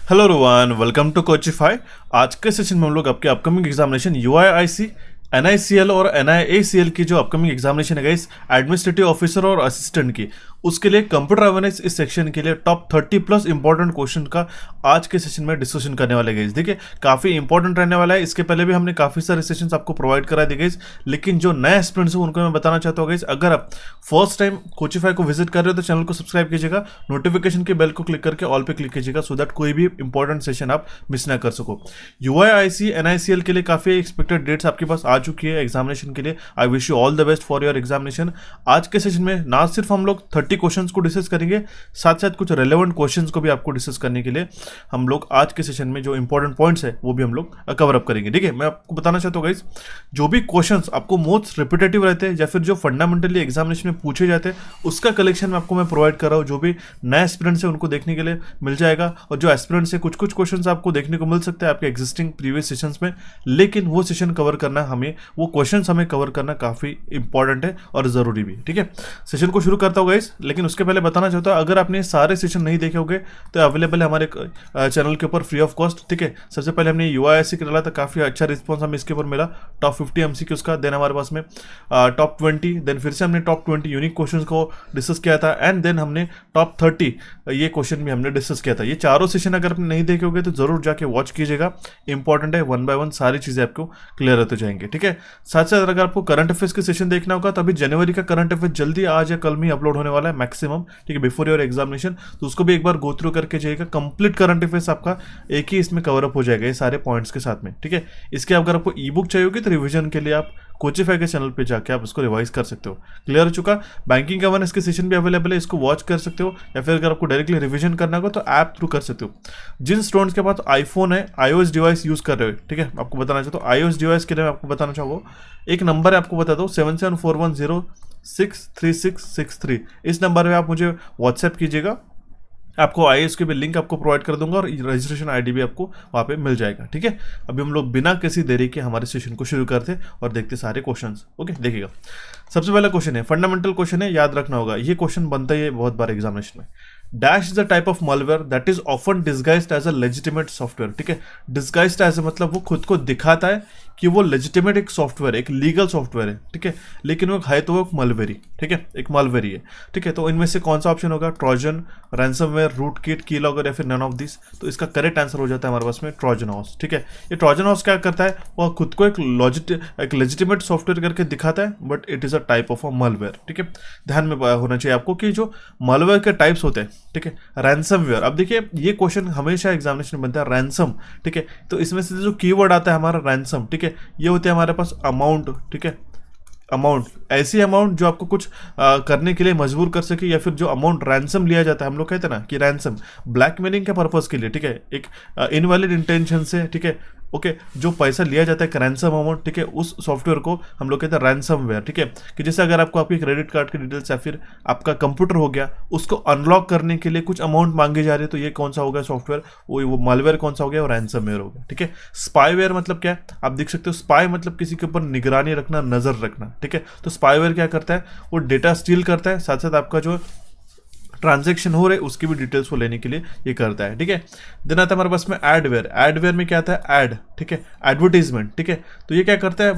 Hello Rowan, welcome to Coachify. आज के session में हम लोग आपके अपकमिंग एग्जामिनेशन यूआईआईसी, एनआईसीएल और एनआईएसीएल की जो अपकमिंग एग्जामिनेशन है गाइस, एडमिनिस्ट्रेटिव ऑफिसर और असिस्टेंट की, उसके लिए कंप्यूटर अवेयरनेस इस सेक्शन के लिए टॉप 30 प्लस इंपॉर्टेंट क्वेश्चन का आज के सेशन में डिस्कशन करने वाले गाइस। देखिए काफ़ी इंपॉर्टेंट रहने वाला है। इसके पहले भी हमने काफ़ी सारे सेशंस आपको प्रोवाइड करा दिए गाइस, लेकिन जो नए एस्पिरेंट्स हैं उनको मैं बताना चाहता हूँ गाइस, अगर आप फर्स्ट टाइम कोचिफाई को विजिट कर रहे हो तो चैनल को सब्सक्राइब कीजिएगा, नोटिफिकेशन के बेल को क्लिक करके ऑल पे क्लिक कीजिएगा, सो दैट कोई भी इंपॉर्टेंट सेशन आप मिस ना कर सको। यूआईआईसी एनआईसीएल के लिए काफ़ी एक्सपेक्टेड डेट्स आपके पास आ चुकी है एग्जामिनेशन के लिए। I wish you all the best for your examination. आज के सेशन में ना सिर्फ हम लोग 30 क्वेश्चंस को डिस्कस करेंगे, साथ साथ कुछ रेलेवेंट क्वेश्चंस को भी आपको डिस्कस करने के लिए हम लोग आज के सेशन में जो इंपॉर्टेंट पॉइंट्स है वो भी हम लोग कवर अप करेंगे। ठीक है, मैं आपको बताना चाहता हूँ गाइस, जो भी क्वेश्चंस आपको मोस्ट रिपीटेटिव रहते हैं या फिर जो फंडामेंटली एग्जामिनेशन में पूछे जाते हैं, उसका कलेक्शन आपको मैं प्रोवाइड कर रहा हूँ। जो भी नए एस्पिरेंट्स है उनको देखने के लिए मिल जाएगा, और जो एस्पिरेंट्स है कुछ कुछ क्वेश्चंस आपको देखने को मिल सकते हैं आपके एग्जिस्टिंग प्रीवियस सेशंस में, लेकिन वो सेशन कवर करना हमें, वो क्वेश्चंस हमें कवर करना काफ़ी इंपॉर्टेंट है और ज़रूरी भी। ठीक है, सेशन को शुरू करता हूँ गाइस, लेकिन उसके पहले बताना चाहता हूँ, अगर आपने सारे सेशन नहीं देखे होंगे तो अवेलेबल है हमारे चैनल के ऊपर फ्री ऑफ कॉस्ट। ठीक है, सबसे पहले हमने यूआईआईसी डाला था, काफ़ी अच्छा रिस्पॉन्स हमें इसके ऊपर मिला, टॉप 50 एमसीक्यूज का, देन हमारे पास में टॉप 20, देन फिर से हमने टॉप 20 यूनिक क्वेश्चंस को डिस्कस किया था, एंड देन हमने टॉप 30 ये क्वेश्चन भी हमने डिस्कस किया था। ये चारों सेशन अगर आपने नहीं देखे होंगे तो जरूर जाके वॉच कीजिएगा, इंपॉर्टेंट है, 1 बाय 1 सारी चीज़ें आपको क्लियर होते जाएंगे। ठीक है, साथ साथ अगर आपको करंट अफेयर्स के सेशन देखना होगा तो अभी जनवरी का करंट अफेयर जल्दी आज या कल में अपलोड होने वाला है मैक्सिमम, ठीक है, बिफोर योर एग्जामिनेशन, तो उसको भी एक बार गो थ्रू करके जाइएगा। कंप्लीट करंट अफेयर्स आपका एक ही इसमें कवर अप हो जाएगा ये सारे पॉइंट्स के साथ में। ठीक है, इसके अगर आपको ई बुक चाहिए होगी तो रिवीजन के लिए आप कोचिफाई के चैनल पे जाके आप उसको रिवाइज कर सकते हो। क्लियर हो चुका, बैंकिंग गवर्नेंस के सेशन भी अवेलेबल है, इसको वॉच कर सकते हो, या फिर अगर आपको डायरेक्टली रिवीजन करना होगा तो ऐप थ्रू कर सकते हो। जिन स्टूडेंट्स के पास आईफोन है, iOS डिवाइस यूज कर रहे हो, ठीक है, आपको बताना चाहता हूँ iOS डिवाइस के लिए मैं आपको बताना चाहूँगा, एक नंबर है आपको बता दो, 7741063663। इस नंबर पे आप मुझे व्हाट्सएप कीजिएगा, आपको आईएएस के भी लिंक आपको प्रोवाइड कर दूंगा, और रजिस्ट्रेशन आईडी भी आपको वहाँ पे मिल जाएगा। ठीक है, अभी हम लोग बिना किसी देरी के हमारे सेशन को शुरू करते और देखते सारे क्वेश्चंस। ओके, देखिएगा, सबसे पहला क्वेश्चन है, फंडामेंटल क्वेश्चन है, याद रखना होगा, ये क्वेश्चन बनता ही है बहुत बार एग्जामिनेशन में। Dash is the type of malware that is often disguised as a legitimate software. ठीक है, डिस्गाइज्ड एज मतलब वो खुद को दिखाता है कि वो लेजिटिमेट एक सॉफ्टवेयर है, एक लीगल सॉफ्टवेयर है, ठीक है, लेकिन वो है तो वो मालवेरी। ठीक है, एक मालवेरी है। ठीक है, तो इनमें से कौन सा ऑप्शन होगा, Trojan, ransomware, root kit, keylogger, या फिर नन ऑफ दिस। तो इसका करेक्ट आंसर हो जाता है हमारे पास में ट्रोजन हॉर्स। ठीक है, ये ट्रोजन हॉर्स क्या करता है, वो खुद को एक लेजिटिमेट सॉफ्टवेयर करके दिखाता है, but it is a type of a malware. ठीक है, ध्यान में होना चाहिए आपको कि जो मालवेयर के टाइप्स होते हैं, ठीक है, रैंसमवेयर, अब देखिए ये क्वेश्चन हमेशा एग्जामिनेशन में बनता है, रैंसम। ठीक है, तो इसमें से जो कीवर्ड आता है हमारा रैंसम, ठीक है, ये होते हैं हमारे पास अमाउंट। ठीक है, अमाउंट, ऐसी अमाउंट जो आपको कुछ करने के लिए मजबूर कर सके, या फिर जो अमाउंट रैंसम लिया जाता है, हम लोग कहते हैं ना कि रैंसम ब्लैकमेलिंग के पर्पस के लिए, ठीक है, एक इनवैलिड इंटेंशन से, ठीक है, ओके, जो पैसा लिया जाता है रैंसम अमाउंट, ठीक है, उस सॉफ्टवेयर को हम लोग कहते हैं रैंसमवेयर। ठीक है, कि जैसे अगर आपको आपकी क्रेडिट कार्ड की डिटेल्स या फिर आपका कंप्यूटर हो गया, उसको अनलॉक करने के लिए कुछ अमाउंट मांगी जा रही है, तो ये कौन सा हो गया सॉफ्टवेयर, वो मालवेयर कौन सा हो गया, वो रैंसमवेयर हो गया। ठीक है, स्पाईवेयर मतलब क्या है, आप देख सकते हो, स्पाई मतलब किसी के ऊपर निगरानी रखना, नजर रखना। ठीक है, तो स्पाईवेयर क्या करता है, वो डेटा स्टील करता है, साथ साथ आपका जो ट्रांजैक्शन हो रहे उसकी भी डिटेल्स को लेने के लिए ये करता है। ठीक है, देन आता है हमारे पास में एडवेयर। एडवेयर में क्या आता है, एड, ठीक है, एडवर्टीजमेंट। ठीक है, तो ये क्या करता है,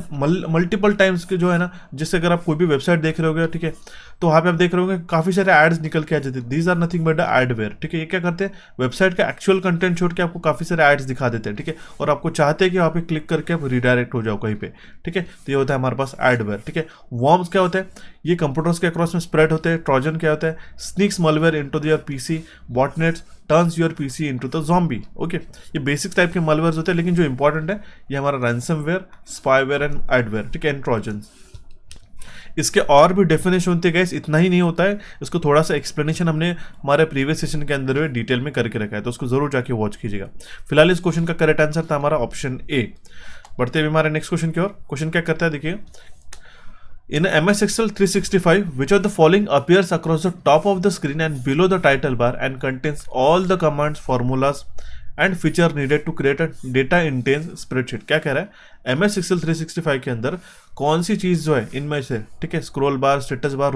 मल्टीपल टाइम्स के जो है ना, जिससे अगर आप कोई भी वेबसाइट देख रहे होगे, ठीक है, तो वहाँ पे आप देख रहे होंगे काफ़ी सारे एड्स निकल के आ जाते हैं, these are nothing but adware. ठीक है, ये क्या करते हैं, वेबसाइट का एक्चुअल कंटेंट छोड़ के आपको काफ़ी सारे एड्स दिखा देते हैं। ठीक है, और आपको चाहते हैं कि वहाँ पे क्लिक करके आप रिडायरेक्ट हो जाओ कहीं पे। ठीक है, तो ये होता है हमारे पास एडवेयर। ठीक है, वॉर्म्स क्या होता है, ये कंप्यूटर्स के अक्रॉस में स्प्रेड होते हैं। ट्रोजन क्या होता है, sneaks malware into your PC, botnets turns your PC into the zombie. Okay, ये बेसिक टाइप के malwares होते हैं, लेकिन जो इंपॉर्टेंट है ये हमारा रैंसमवेयर, स्पाईवेयर एंड एडवेयर। ठीक है, एंड ट्रोजन्स। इसके और भी डेफिनेशन होते हैं, इतना ही नहीं होता है, इसको थोड़ा सा एक्सप्लेनेशन हमने हमारे प्रीवियस सेशन के अंदर डिटेल में करके रखा है, तो उसको जरूर जाके वॉच कीजिएगा। फिलहाल इस क्वेश्चन का करेक्ट आंसर था हमारा ऑप्शन ए। बढ़ते हुए हमारे नेक्स्ट क्वेश्चन की ओर। क्वेश्चन क्या करता है, देखिए, in MS Excel 365, which of the following appears across the top of the screen and below the title bar and contains all the commands, formulas and feature needed to create a data intense spreadsheet. क्या कह रहा है, MS Excel 365 के अंदर कौन सी चीज़ जो है इनमें से, ठीक है, स्क्रॉल बार, स्टेटस बार,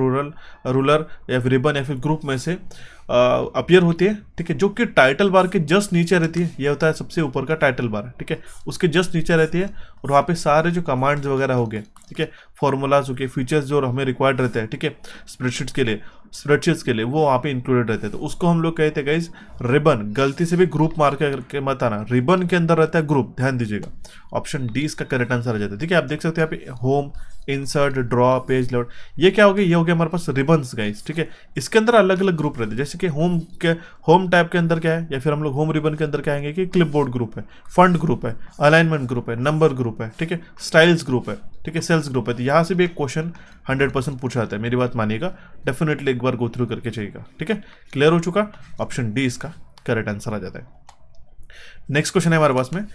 रूलर या फिर रिबन या फिर ग्रुप में से अपीयर होती है, ठीक है, जो कि टाइटल बार के जस्ट नीचे रहती है। ये होता है सबसे ऊपर का टाइटल बार, ठीक है, उसके जस्ट नीचे रहती है। और वहाँ पे सारे जो कमांड्स वगैरह हो गए, ठीक है, फॉर्मूलाज हो गए, फीचर्स जो हमें रिक्वायर्ड रहते हैं, ठीक है, स्प्रेडशीट्स के लिए वो वहाँ पे इंक्लूडेड रहते हैं। तो उसको हम लोग कहते हैं गाइस रिबन। गलती से भी ग्रुप मार्क करके मत आना, रिबन के अंदर रहता है ग्रुप, ध्यान दीजिएगा। ऑप्शन डी इसका करेक्ट आंसर आ जाता है, ठीक है। आप देख सकते हैं यहाँ पे home, insert, draw, page load, ये क्या हो गया, ये हो गया हमारे पास रिबन्स गाइस, ठीक है। इसके अंदर अलग अलग ग्रुप रहते हैं, जैसे कि होम टैब के अंदर क्या है, या फिर हम लोग होम रिबन के अंदर क्या आएंगे कि क्लिपबोर्ड ग्रुप है, फंड ग्रुप है, अलाइनमेंट ग्रुप है, नंबर ग्रुप है, ठीक है, स्टाइल्स ग्रुप है, ठीक है, सेल्स ग्रुप है। तो यहाँ से भी एक क्वेश्चन 100% पूछा जाता है, मेरी बात मानिएगा, डेफिनेटली एक बार गो थ्रू करके चाहिएगा, ठीक है। क्लियर हो चुका, ऑप्शन डी इसका करेक्ट आंसर आ जाता है। नेक्स्ट क्वेश्चन है हमारे पास में,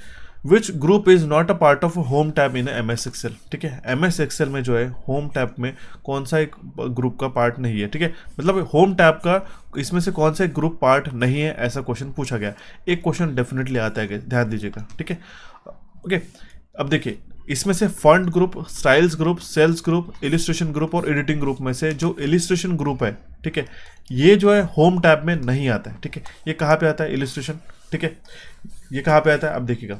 which group is not a part of home tab in M S Excel, ठीक है। एम एस एक्सेल में जो है होम टैब में कौन सा एक ग्रुप का पार्ट नहीं है, ठीक है, मतलब होम टैब का इसमें से कौन सा एक ग्रुप पार्ट नहीं है, ऐसा क्वेश्चन पूछा गया। एक क्वेश्चन डेफिनेटली आता है, ध्यान दीजिएगा, ठीक है। ओके, अब देखिए इसमें से font group, styles group, cells group, illustration group और एडिटिंग ग्रुप में से जो इलिस्ट्रेशन ग्रुप है, ठीक है, ये जो है होम टैब में नहीं आता है, ठीक है। ये कहाँ पे आता है इलिस्ट्रेशन, ठीक है, ये कहाँ पे आता है, अब देखिएगा,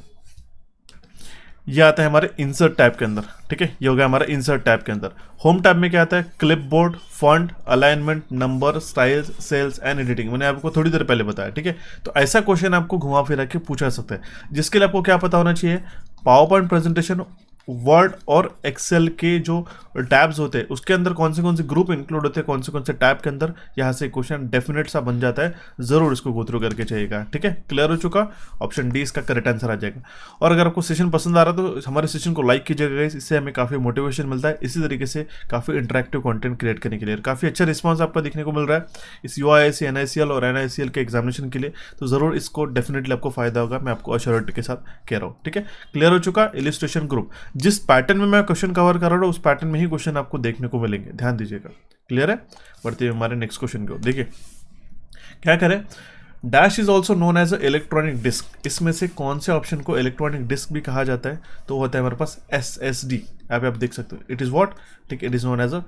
ये आता है हमारे इंसर्ट टैब के अंदर, ठीक है, ये हो गया हमारा इंसर्ट टैब के अंदर। होम टैब में क्या आता है, clipboard, font, alignment, number, styles, cells and editing, मैंने आपको थोड़ी देर पहले बताया, ठीक है। तो ऐसा क्वेश्चन आपको घुमा फिरा के पूछा सकता है, जिसके लिए आपको क्या पता होना चाहिए, पावर पॉइंट प्रेजेंटेशन, वर्ड और एक्सेल के जो टैब्स होते हैं उसके अंदर कौन से ग्रुप इंक्लूड होते हैं, कौन से टैब के अंदर, यहाँ से क्वेश्चन डेफिनेट सा बन जाता है, जरूर इसको गो थ्रू करके चाहिएगा, ठीक है। क्लियर हो चुका, ऑप्शन डी इसका करेक्ट आंसर आ जाएगा। और अगर आपको सेशन पसंद आ रहा है तो हमारे सेशन को लाइक कीजिएगा, इससे हमें काफ़ी मोटिवेशन मिलता है, इसी तरीके से काफ़ी इंटरेक्टिव कंटेंट क्रिएट करने के लिए। काफ़ी अच्छा रिस्पॉन्स आपका देखने को मिल रहा है इस UIC, NICL और NICL के एग्जामिनेशन के लिए, तो ज़रूर इसको डेफिनेटली आपको फायदा होगा, मैं आपको अश्योरिटी के साथ कह रहा हूँ, ठीक है। क्लियर हो चुका, इलिस्ट्रेशन ग्रुप, जिस पैटर्न में मैं क्वेश्चन कवर कर रहा हूँ उस पैटर्न में ही क्वेश्चन आपको देखने को मिलेंगे, ध्यान दीजिएगा। क्लियर है, बढ़ते हैं हमारे नेक्स्ट क्वेश्चन को। देखिए क्या करें, dash is also known as a electronic disk, इसमें से कौन से ऑप्शन को इलेक्ट्रॉनिक डिस्क भी कहा जाता है, तो होता है हमारे पास SSD। यहाँ पे आप देख सकते हो, इट इज व्हाट, ठीक, it is known as a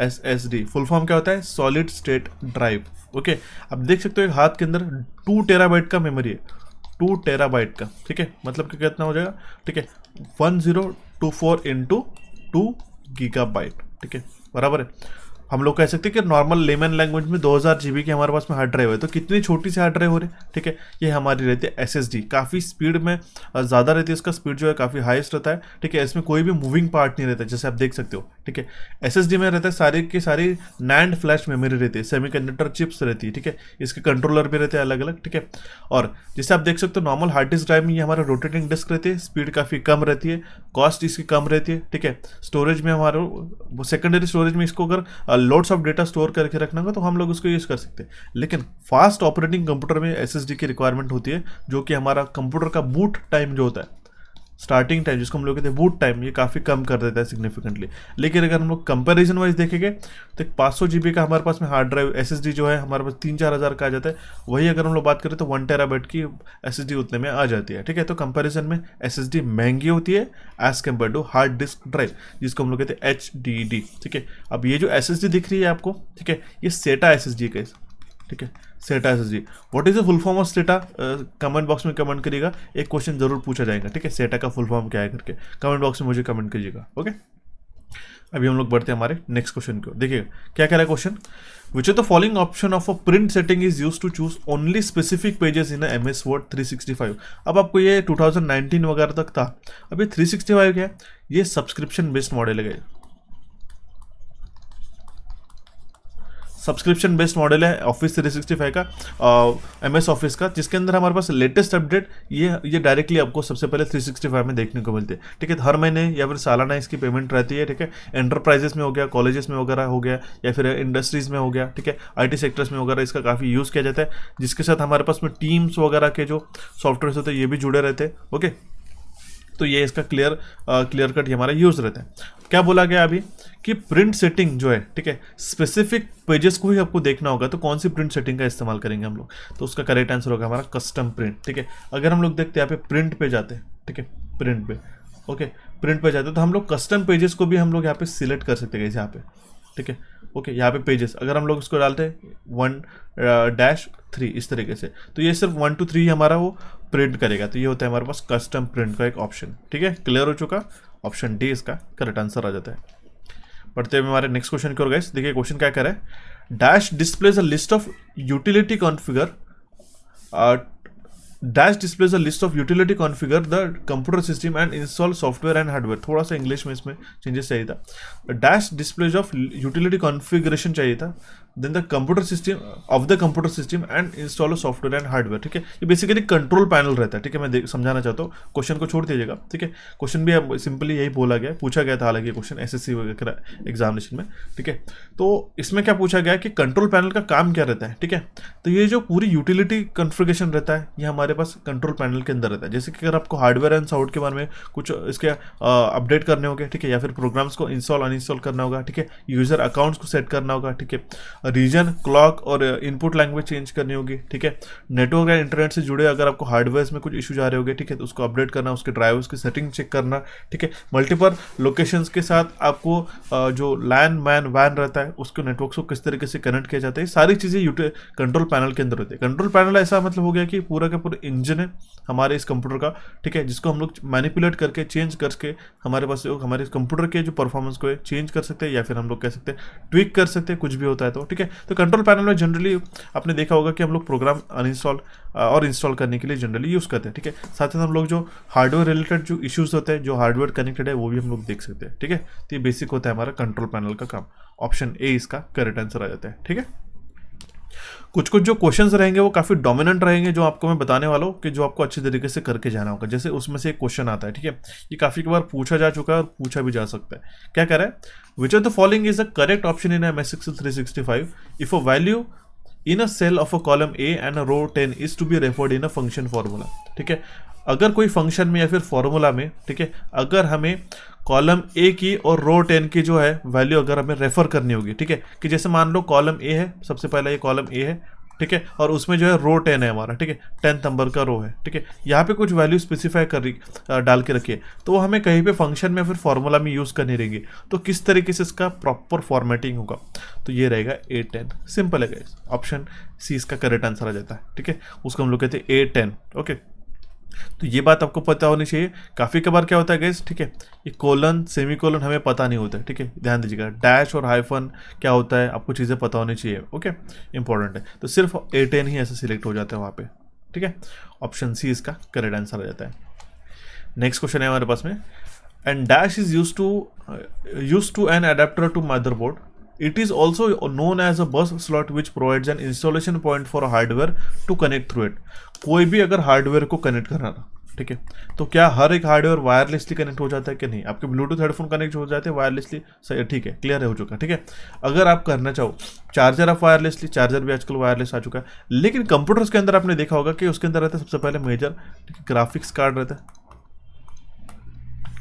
SSD। Full form क्या होता है, सॉलिड स्टेट ड्राइव। ओके, आप देख सकते हो एक हाथ के अंदर 2 टेराबाइट का मेमोरी है, 2 टेराबाइट का, ठीक है, मतलब कि कितना हो जाएगा, ठीक है, 1024 इंटू 2 गीगाबाइट, ठीक है, बराबर है। हम लोग कह सकते हैं कि नॉर्मल लेमन लैंग्वेज में 2000 GB की हमारे पास में हार्ड ड्राइव है, तो कितनी छोटी सी हार्ड ड्राइव हो रही है, ठीक है, ये हमारी रहती है SSD। काफ़ी स्पीड में ज़्यादा रहती है, इसका स्पीड जो है काफ़ी हाईएस्ट रहता है, ठीक है, इसमें कोई भी मूविंग पार्ट नहीं रहता, जैसे आप देख सकते हो, ठीक है। SSD में रहता है सारी की सारी NAND फ्लैश मेमोरी रहती है, सेमीकंडक्टर चिप्स रहती है, ठीक है, इसके कंट्रोलर भी रहते हैं अलग अलग, ठीक है। और जैसे आप देख सकते हो नॉर्मल हार्ड डिस्क ड्राइव में ये हमारा रोटेटिंग डिस्क रहती है, स्पीड काफ़ी कम रहती है, कॉस्ट इसकी कम रहती है, ठीक है। स्टोरेज में हमारा सेकेंडरी स्टोरेज में इसको अगर लोड्स ऑफ डेटा स्टोर करके रखना होगा तो हम लोग उसको यूज़ कर सकते हैं, लेकिन फास्ट ऑपरेटिंग कंप्यूटर में SSD की रिक्वायरमेंट होती है, जो कि हमारा कंप्यूटर का बूट टाइम जो होता है, स्टार्टिंग टाइम जिसको हम लोग कहते हैं बूट टाइम, ये काफ़ी कम कर देता है सिग्निफिकेंटली। लेकिन अगर हम लोग कंपैरिजन वाइज देखेंगे तो 500 GB का हमारे पास में हार्ड ड्राइव SSD जो है हमारे पास 3-4 हज़ार का आ जाता है, वही अगर हम लोग बात करें तो 1 टेराबाइट की SSD उतने में आ जाती है, ठीक है। तो कंपैरिजन में SSD महंगी होती है as compare to hard disk drive, जिसको हम लोग कहते हैं HDD, ठीक है। अब ये जो SSD दिख रही है आपको, ठीक है, ये SATA SSD का, ठीक है, SATA SSD। What is the full form of SATA, comment box में कमेंट करिएगा, एक क्वेश्चन जरूर पूछा जाएगा, ठीक है, SATA का फुल फॉर्म क्या है करके कमेंट बॉक्स में मुझे कमेंट कीजिएगा, ओके। अभी हम लोग बढ़ते हैं हमारे नेक्स्ट क्वेश्चन को। देखिए क्या कह रहा है question, which of the following option of a print setting is use to choose only specific pages in MS Word 365। अब आपको ये 2019 वगैरह तक था, अभी 365 क्या है, ये सब्सक्रिप्शन बेस्ड मॉडल है, सब्सक्रिप्शन बेस्ड मॉडल है ऑफिस 365 का, MS ऑफिस का, जिसके अंदर हमारे पास लेटेस्ट अपडेट ये डायरेक्टली आपको सबसे पहले 365 में देखने को मिलती है, ठीक है। हर महीने या फिर सालाना इसकी पेमेंट रहती है, ठीक है। एंटरप्राइजेस में हो गया, कॉलेजेस में वगैरह हो गया, या फिर इंडस्ट्रीज में हो गया, ठीक है, IT सेक्टर्स में वगैरह इसका काफ़ी यूज़ किया जाता है, जिसके साथ हमारे पास में टीम्स वगैरह के जो सॉफ्टवेयर होते हैं ये भी जुड़े रहते हैं, ओके। तो ये इसका क्लियर कट हमारा यूज़ रहता है। क्या बोला गया अभी कि प्रिंट सेटिंग जो है, ठीक है, स्पेसिफिक पेजेस को ही आपको देखना होगा, तो कौन सी प्रिंट सेटिंग का इस्तेमाल करेंगे हम लोग, तो उसका करेक्ट आंसर होगा हमारा कस्टम प्रिंट, ठीक है। अगर हम लोग देखते हैं यहाँ पे प्रिंट पे जाते हैं, ठीक है, प्रिंट पे, ओके, प्रिंट पे जाते हैं तो हम लोग कस्टम पेजेस को भी हम लोग यहाँ पे सिलेक्ट कर सकते हैं, यहाँ पे ठीक है। ओके, यहाँ पे पेजेस अगर हम लोग इसको डालते हैं 1-3 इस तरीके से, तो ये सिर्फ 1 to 3 हमारा वो प्रिंट करेगा। तो ये होता है हमारे पास कस्टम प्रिंट का एक ऑप्शन। ठीक है, क्लियर हो चुका। ऑप्शन डी इसका करेक्ट आंसर आ जाता है। बढ़ते हुए हमारे नेक्स्ट क्वेश्चन की ओर गाइस, देखिए क्वेश्चन क्या करे, dash displays a list of utility configure dash displays a list of utility configure the computer system and install software and hardware. थोड़ा सा इंग्लिश में इसमें चेंजेस चाहिए था। Dash displays of utility configuration चाहिए था, then the computer system of the computer system and install software and hardware. ठीक है, ये बेसिकली कंट्रोल पैनल रहता है। ठीक है, मैं समझाना चाहता हूँ, क्वेश्चन को छोड़ दीजिएगा। ठीक है, क्वेश्चन भी अब सिंपली यही बोला गया, पूछा गया था हालांकि क्वेश्चन एसएससी वगैरह एग्जामिनेशन में। ठीक है, तो इसमें क्या पूछा गया है कि कंट्रोल पैनल का काम क्या रहता है। ठीक है, तो ये जो पूरी यूटिलिटी कॉन्फ़िगरेशन रहता है ये हमारे पास कंट्रोल पैनल के अंदर रहता है। जैसे कि अगर आपको हार्डवेयर एंड सॉफ्टवेयर के बारे में कुछ इसके अपडेट करने होंगे, ठीक है, या फिर प्रोग्राम्स को इंस्टॉल अनइंस्टॉल करना होगा, ठीक है, यूजर अकाउंट्स को सेट करना होगा, ठीक है, रीजन क्लॉक और इनपुट लैंग्वेज चेंज करनी होगी, ठीक है, नेटवर्क या इंटरनेट से जुड़े अगर आपको हार्डवेयर में कुछ इश्यूज आ रहे होंगे, ठीक है, तो उसको अपडेट करना, उसके ड्राइवर्स की सेटिंग चेक करना, ठीक है, मल्टीपल लोकेशंस के साथ आपको जो लैन मैन वैन रहता है उसको नेटवर्क को किस तरीके से कनेक्ट किया जाता है, सारी चीज़ें कंट्रोल पैनल के अंदर होती है। कंट्रोल पैनल ऐसा मतलब हो गया कि पूरा का पूरा इंजन है हमारे इस कंप्यूटर का, ठीक है, जिसको हम लोग मैनिपुलेट करके चेंज करके हमारे पास हमारे कंप्यूटर के जो परफॉर्मेंस को चेंज कर सकते हैं, या फिर हम लोग कह सकते हैं ट्विक कर सकते हैं, कुछ भी होता है तो। ठीक है, तो कंट्रोल पैनल में जनरली आपने देखा होगा कि हम लोग प्रोग्राम अनइंस्टॉल और इंस्टॉल करने के लिए जनरली यूज़ करते हैं। ठीक है, साथ ही हम लोग जो हार्डवेयर रिलेटेड जो इश्यूज होते हैं, जो हार्डवेयर कनेक्टेड है, वो भी हम लोग देख सकते हैं। ठीक है, तो ये बेसिक होता है हमारा कंट्रोल पैनल का काम। ऑप्शन ए इसका करेक्ट आंसर आ जाता है। ठीक है, कुछ कुछ जो क्वेश्चंस रहेंगे वो काफ़ी डोमिनेंट रहेंगे, जो आपको मैं बताने वाला हूँ कि जो आपको अच्छे तरीके से करके जाना होगा। जैसे उसमें से एक क्वेश्चन आता है, ठीक है, ये काफ़ी बार पूछा जा चुका है और पूछा भी जा सकता है। क्या कह रहा है, which of the following is the correct option in MS Excel 365 if a value in a cell of a column A and a row 10 is to be referred in a function formula. ठीक है, अगर कोई function में या फिर formula में, ठीक है, अगर हमें कॉलम ए की और रो 10 की जो है वैल्यू अगर हमें रेफर करनी होगी, ठीक है, कि जैसे मान लो कॉलम ए है, सबसे पहला ये कॉलम ए है, ठीक है, और उसमें जो है रो 10 है हमारा, ठीक है, 10th नंबर का रो है, ठीक है, यहाँ पे कुछ वैल्यू स्पेसिफाई डाल के रखिए, तो वो हमें कहीं पे फंक्शन में फिर फॉर्मूला में यूज़ करनी रहेगी, तो किस तरीके से इसका प्रॉपर फॉर्मेटिंग होगा, तो ये रहेगा A10। सिंपल है गाइस, ऑप्शन सी इसका करेक्ट आंसर आ जाता है। ठीक है, उसको हम लोग कहते हैं A10। ओके, तो ये बात आपको पता होनी चाहिए। काफ़ी कबार क्या होता है गाइस, ठीक है, ये कोलन सेमी कोलन हमें पता नहीं होता है। ठीक है, ध्यान दीजिएगा, डैश और हाइफन क्या होता है आपको चीज़ें पता होनी चाहिए। ओके, इंपॉर्टेंट है, तो सिर्फ A10 ही ऐसे सिलेक्ट हो जाता है वहाँ पे। ठीक है, ऑप्शन सी इसका करेक्ट आंसर आ जाता है। नेक्स्ट क्वेश्चन है हमारे पास में, and dash is use to an adapter to motherboard. It is also known as a bus slot which provides an installation point for a hardware to connect through it। कोई भी अगर hardware को connect करना था, ठीक है, तो क्या हर एक हार्डवेयर वायरलेसली कनेक्ट हो जाता है कि नहीं? आपके ब्लूटूथ हेडफोन कनेक्ट हो जाते हैं वायरलेसली, सही, ठीक है, क्लियर हो चुका। ठीक है, अगर आप करना चाहो चार्जर आप वायरलेसली, चार्जर भी आजकल वायरलेस आ चुका है, लेकिन कंप्यूटर्स के अंदर आपने देखा होगा कि उसके अंदर रहता है सबसे पहले मेजर ग्राफिक्स कार्ड रहता है,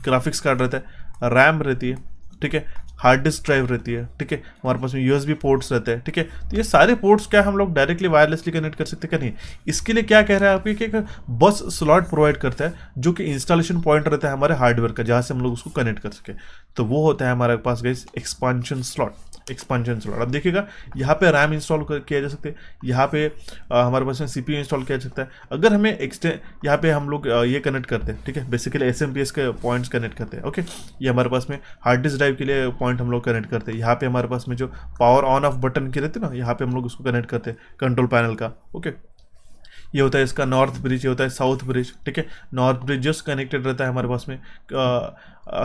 ग्राफिक्स कार्ड रहता है, रैम रहती है, ठीक है, हार्ड डिस्क ड्राइव रहती है, ठीक है, हमारे पास में USB पोर्ट्स रहते हैं। ठीक है, तो ये सारे पोर्ट्स क्या हम लोग डायरेक्टली वायरलेसली कनेक्ट कर सकते हैं क्या? नहीं। इसके लिए क्या कह रहा है आपकी कि एक बस स्लॉट प्रोवाइड करता है जो कि इंस्टॉलेशन पॉइंट रहता है हमारे हार्डवेयर का, जहाँ से हम लोग उसको कनेक्ट कर सके, तो वो होता है हमारे पास guys expansion slot. Expansion slot अब देखिएगा, यहाँ पे रैम इंस्टॉल किया जा सकता है, यहाँ पे हमारे पास में CPU इंस्टॉल किया जा सकता है। अगर हमें यहाँ पे हम लोग ये कनेक्ट करते हैं, ठीक है, बेसिकली SMPS के पॉइंट्स कनेक्ट करते हैं। ओके, ये हमारे पास में हार्ड डिस्क ड्राइव के लिए पॉइंट हम लोग कनेक्ट करते हैं। यहाँ पे हमारे पास में जो पावर ऑन ऑफ बटन की रहती है ना, यहाँ पे हम लोग उसको कनेक्ट करते हैं कंट्रोल पैनल का। ओके, ये होता है इसका नॉर्थ ब्रिज, ये होता है साउथ ब्रिज। ठीक है, नॉर्थ ब्रिज जस्ट कनेक्टेड रहता है हमारे पास में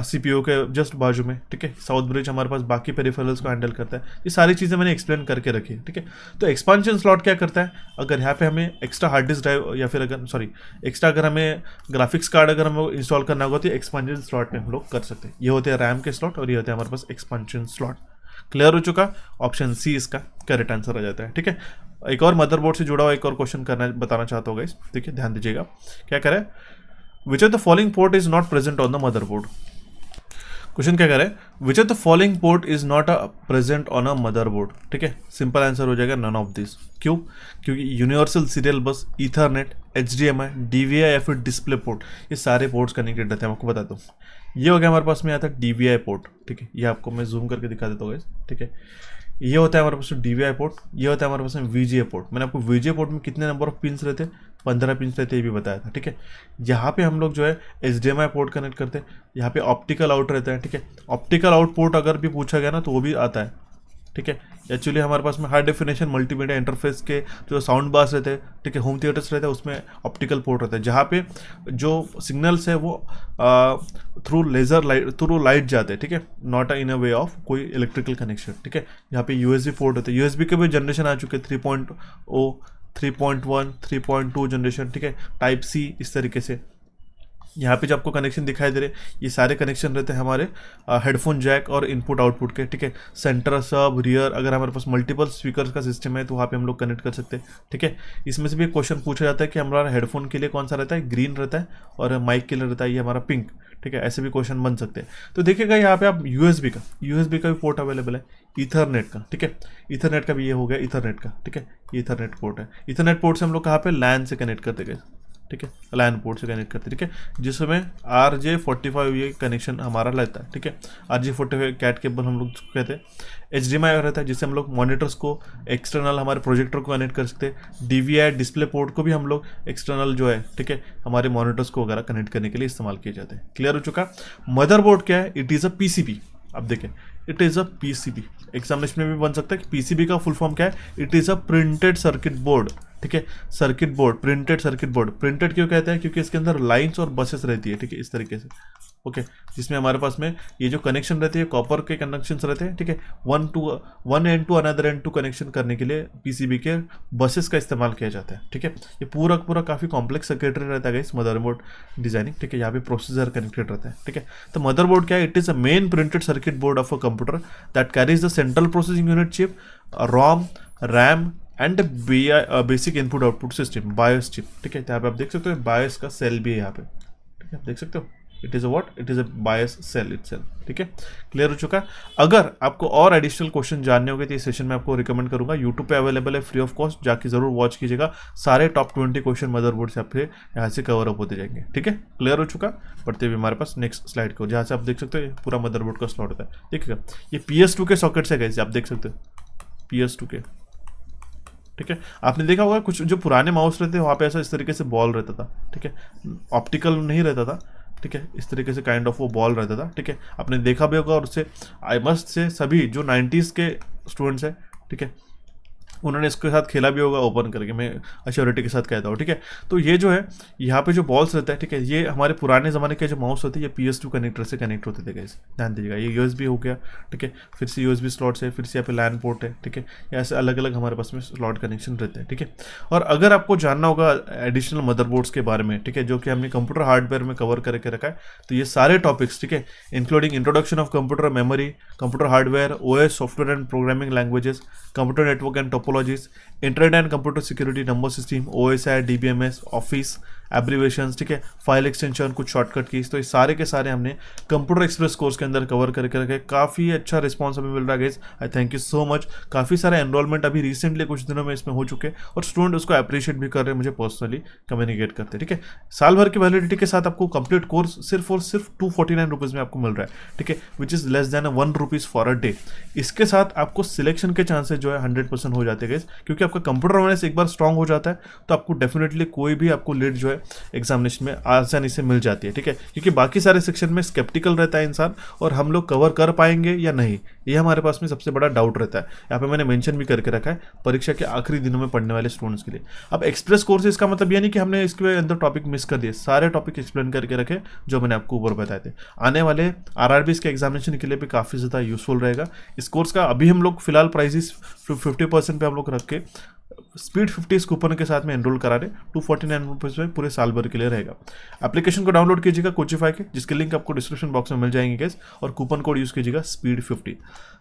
CPU के जस्ट बाजू में। ठीक है, साउथ ब्रिज हमारे पास बाकी पेरिफेरल्स को हैंडल करता है। ये सारी चीज़ें मैंने एक्सप्लेन करके रखी है। ठीक है, तो एक्सपांशन स्लॉट क्या करता है, अगर यहाँ पे हमें एक्स्ट्रा हार्ड डिस्क ड्राइव या फिर एक्स्ट्रा अगर हमें ग्राफिक्स कार्ड अगर हमें इंस्टॉल करना होगा तो एक्सपांशन स्लॉट में हम लोग कर सकते हैं। ये होते हैं रैम के स्लॉट और ये होते हैं हमारे पास एक्सपांशन स्लॉट। क्लियर हो चुका, ऑप्शन सी इसका करेक्ट आंसर आ जाता है। ठीक है, एक और मदरबोर्ड से जुड़ा हुआ एक और क्वेश्चन बताना चाहता हूँ गाइस। ठीक है, ध्यान दीजिएगा, क्या करें, which of the following port is not present on the motherboard. Question क्या करें, which of the following port is not present on a motherboard. ठीक है, सिंपल आंसर हो जाएगा नन ऑफ दिस। क्यों? क्योंकि यूनिवर्सल सीरियल बस, ईथरनेट, HDMI, DVI या फिर डिस्प्ले पोर्ट, ये सारे पोर्ट्स कनेक्टेड रहते हैं। आपको बताता हूँ, ये हो गया हमारे पास में आता है DVI पोर्ट। ठीक है, ये आपको मैं जूम करके दिखा देता हूँ गाइस। ठीक है, ये होता है हमारे पास DVI पोर्ट, ये होता है हमारे पास में VGA पोर्ट। मैंने आपको VGA पोर्ट में कितने नंबर ऑफ पिंस रहते हैं, 15 पिंस रहते हैं, ये भी बताया था। ठीक है, यहाँ पे हम लोग जो है HDMI पोर्ट कनेक्ट करते हैं, यहाँ पे ऑप्टिकल आउट रहता है। ठीक है, ऑप्टिकल आउट पोर्ट अगर भी पूछा गया ना तो वो भी आता है। ठीक है, एक्चुअली हमारे पास में हाई डेफिनेशन मल्टीमीडिया इंटरफेस के जो साउंड बार्स रहते हैं, ठीक है, होम थिएटर्स रहते हैं, उसमें ऑप्टिकल पोर्ट रहता है, जहाँ पे जो सिग्नल्स है वो through laser light, through light जाते हैं। ठीक है, not in a way of कोई इलेक्ट्रिकल कनेक्शन। ठीक है, यहाँ पे USB पोर्ट होते हैं, USB के भी जनरेशन आ चुके हैं, 3.0, 3.1, 3.2 जनरेशन। ठीक है, टाइप C, इस तरीके से यहाँ पे जो आपको कनेक्शन दिखाई दे रहे, ये सारे कनेक्शन रहते हैं हमारे हेडफोन जैक और इनपुट आउटपुट के। ठीक है, सेंटर, सब, रियर, अगर हमारे पास मल्टीपल स्पीकर्स का सिस्टम है तो वहाँ पे हम लोग कनेक्ट कर सकते हैं। ठीक है, इसमें से भी एक क्वेश्चन पूछा जाता है कि हमारा हेडफोन के लिए कौन सा रहता है, ग्रीन रहता है, और माइक के लिए रहता है ये हमारा पिंक। ठीक है, ऐसे भी क्वेश्चन बन सकते हैं। तो देखिएगा यहाँ पे आप USB का भी पोर्ट अवेलेबल है, ईथरनेट का। ठीक है, ईथरनेट का भी ये हो गया ईथरनेट का। ठीक है, ये ईथरनेट पोर्ट है। ईथरनेट पोर्ट से हम लोग कहाँ पे LAN से कनेक्ट करते गए। ठीक है, LAN पोर्ट से कनेक्ट करते। ठीक है, जिसमें RJ45 ये कनेक्शन हमारा रहता है। ठीक है, RJ45 कैट केबल हम लोग कहते हैं। HDMI रहता है, जिससे हम लोग मॉनिटर्स को एक्सटर्नल हमारे प्रोजेक्टर को कनेक्ट कर सकते हैं। DVI डिस्प्ले पोर्ट को भी हम लोग एक्सटर्नल जो है, ठीक है, हमारे मॉनिटर्स को वगैरह कनेक्ट करने के लिए इस्तेमाल किए जाते हैं। क्लियर हो चुका? मदरबोर्ड क्या है? It is a PCB। अब देखें, it is a PCB, examination में भी बन सकता है कि PCB का फुल फॉर्म क्या है? It is a printed circuit board. ठीक है, circuit board, printed circuit board. Printed क्यों कहते हैं? क्योंकि इसके अंदर लाइंस और बसेस रहती है। ठीक है, इस तरीके से, ओके, जिसमें हमारे पास में ये जो कनेक्शन रहते हैं, कॉपर के कनेक्शंस रहते हैं। ठीक है, one end to another end to connection करने के लिए PCB के बसेस का इस्तेमाल किया जाता है। ठीक है, ये पूरा काफ़ी कॉम्प्लेक्स सर्किटरी रहता है इस मदरबोर्ड डिजाइनिंग। ठीक है, यहाँ पे प्रोसेसर कनेक्टेड रहता है। ठीक है, तो मदरबोर्ड क्या है? It is a main printed circuit board of a computer that carries the central processing unit chip, ROM, RAM and basic input output system, BIOS chip. ठीक है, यहाँ पे आप देख सकते हो बायोस का सेल भी है यहाँ पे। ठीक है, आप देख सकते हो, it is a what, it is a BIOS cell itself. ठीक है, क्लियर हो चुका? अगर आपको और एडिशनल क्वेश्चन जानने होंगे तो इस सेशन में आपको रिकमेंड करूंगा, यूट्यूब पे अवेलेबल है फ्री ऑफ कॉस्ट, जाके जरूर वॉच कीजिएगा। सारे टॉप 20 क्वेश्चन मदरबोर्ड से आपके यहाँ से कवर अप होते जाएंगे। ठीक है, क्लियर हो चुका? बढ़ते हुए हमारे पास नेक्स्ट स्लाइड को, जहाँ से आप देख सकते हो पूरा मदरबोर्ड का स्लॉट होता है। देखिएगा, ये PS2 के सॉकेट से कैसे आप देख सकते हो, PS2 के। ठीक है, आपने देखा होगा कुछ जो पुराने माउस रहते हैं वहाँ पे ऐसा इस तरीके से बॉल रहता था। ठीक है, ऑप्टिकल नहीं रहता था। ठीक है, इस तरीके से काइंड ऑफ वो बॉल रहता था। ठीक है, आपने देखा भी होगा, और उससे आई मस्ट से सभी जो 90s के स्टूडेंट्स हैं, ठीक है, उन्होंने इसके साथ खेला भी होगा ओपन करके, मैं अश्योरिटी के साथ कहता हूँ। ठीक है, तो ये जो है यहाँ पे जो बॉल्स रहता है, ठीक है, ये हमारे पुराने ज़माने के जो माउस होते हैं ये PS2 कनेक्टर से कनेक्ट होते थे गाइस, ध्यान दीजिएगा। ये USB हो गया। ठीक है, फिर से USB स्लॉट्स है, फिर से यहाँ पे LAN पोर्ट है। ठीक है, ऐसे अलग अलग हमारे पास में स्लॉट कनेक्शन रहते हैं। ठीक है, और अगर आपको जानना होगा एडिशनल मदरबोर्ड्स के बारे में, ठीक है, जो कि हमने कंप्यूटर हार्डवेयर में कवर करके रखा है, तो ये सारे टॉपिक्स, ठीक है, including introduction of computer memory, computer hardware, OS software and programming languages, computer network and topologies, internet and computer security, number system, OSI, DBMS, office abbreviations, ठीक है, फाइल एक्सटेंशन, कुछ शॉर्टकट कीज, तो ये सारे के सारे हमने कंप्यूटर एक्सप्रेस कोर्स के अंदर कवर करके रखे। काफ़ी अच्छा रिस्पॉन्स हमें मिल रहा है guys, I thank you so much. काफ़ी सारे एनरोलमेंट अभी रिसेंटली कुछ दिनों में इसमें हो चुके हैं, और स्टूडेंट उसको अप्रिशिएट भी कर रहे हैं, मुझे पर्सनली कम्युनिकेट करते हैं। ठीक है, साल भर की वैलिडिटी के साथ आपको कंप्लीट कोर्स सिर्फ और सिर्फ 249 रुपीज़ में आपको मिल रहा है। ठीक है, which is less than 1 rupees for a day. इसके साथ आपको सिलेक्शन के चांसेस जो है 100% हो जाते हैं गाइस, क्योंकि आपका कंप्यूटर अवेयरनेस एक बार स्ट्रांग हो जाता है तो आपको डेफिनेटली कोई भी आपको लीड जो है एग्जामिनेशन में आसानी से मिल जाती है। ठीक है, क्योंकि बाकी सारे सेक्शन में स्केप्टिकल रहता है इंसान, और हम लोग कवर कर पाएंगे या नहीं, ये हमारे पास में सबसे बड़ा डाउट रहता है। यहाँ पे मैंने मेंशन भी करके रखा है परीक्षा के आखिरी दिनों में पढ़ने वाले स्टूडेंट्स के लिए। अब एक्सप्रेस कोर्सेज का मतलब ये नहीं कि हमने इसके अंदर टॉपिक मिस कर दिए, सारे टॉपिक एक्सप्लेन करके रखे जो मैंने आपको ऊपर बताए थे। आने वाले RRBs के एग्जामिनेशन के लिए भी काफ़ी ज़्यादा यूजफुल रहेगा इस कोर्स का। अभी हम लोग फिलहाल प्राइजेस 50% पे हम लोग रख के स्पीड 50 इस कूपन के साथ में एनरोल करा रहे, 249 रुपीज़ में पूरे साल भर के लिए रहेगा। एप्लीकेशन को डाउनलोड कीजिएगा कोचिफाई के, जिसके लिंक आपको डिस्क्रिप्शन बॉक्स में मिल जाएंगे गाइस, और कूपन कोड यूज़ कीजिएगा स्पीड 50।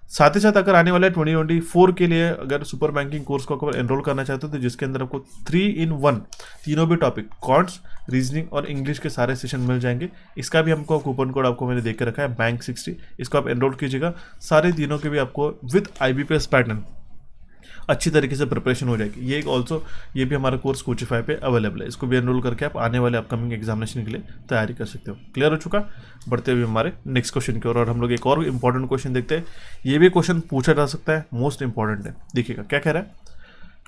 साथ ही साथ अगर आने वाले 2024 के लिए अगर सुपर बैंकिंग कोर्स को अगर एनरोल करना चाहते हो तो जिसके अंदर आपको 3 in 1 तीनों भी टॉपिक, कॉन्ट्स, रीजनिंग और इंग्लिश के सारे सेशन मिल जाएंगे। इसका भी हमको कूपन कोड आपको मैंने देख के रखा है बैंक 60, इसको आप एनरोल कीजिएगा। सारे तीनों के भी आपको विद IBPS पैटर्न अच्छी तरीके से प्रिपरेशन हो जाएगी। ये भी हमारा कोर्स कोचिफाई पे अवेलेबल है, इसको भी एनरोल करके आप आने वाले अपकमिंग एग्जामिनेशन के लिए तैयारी कर सकते हो। क्लियर हो चुका? बढ़ते हुए हमारे नेक्स्ट क्वेश्चन की ओर, और हम लोग एक और इंपॉर्टेंट क्वेश्चन देखते हैं। ये भी क्वेश्चन पूछा जा सकता है, मोस्ट इंपॉर्टेंट है। देखिएगा क्या कह रहा है,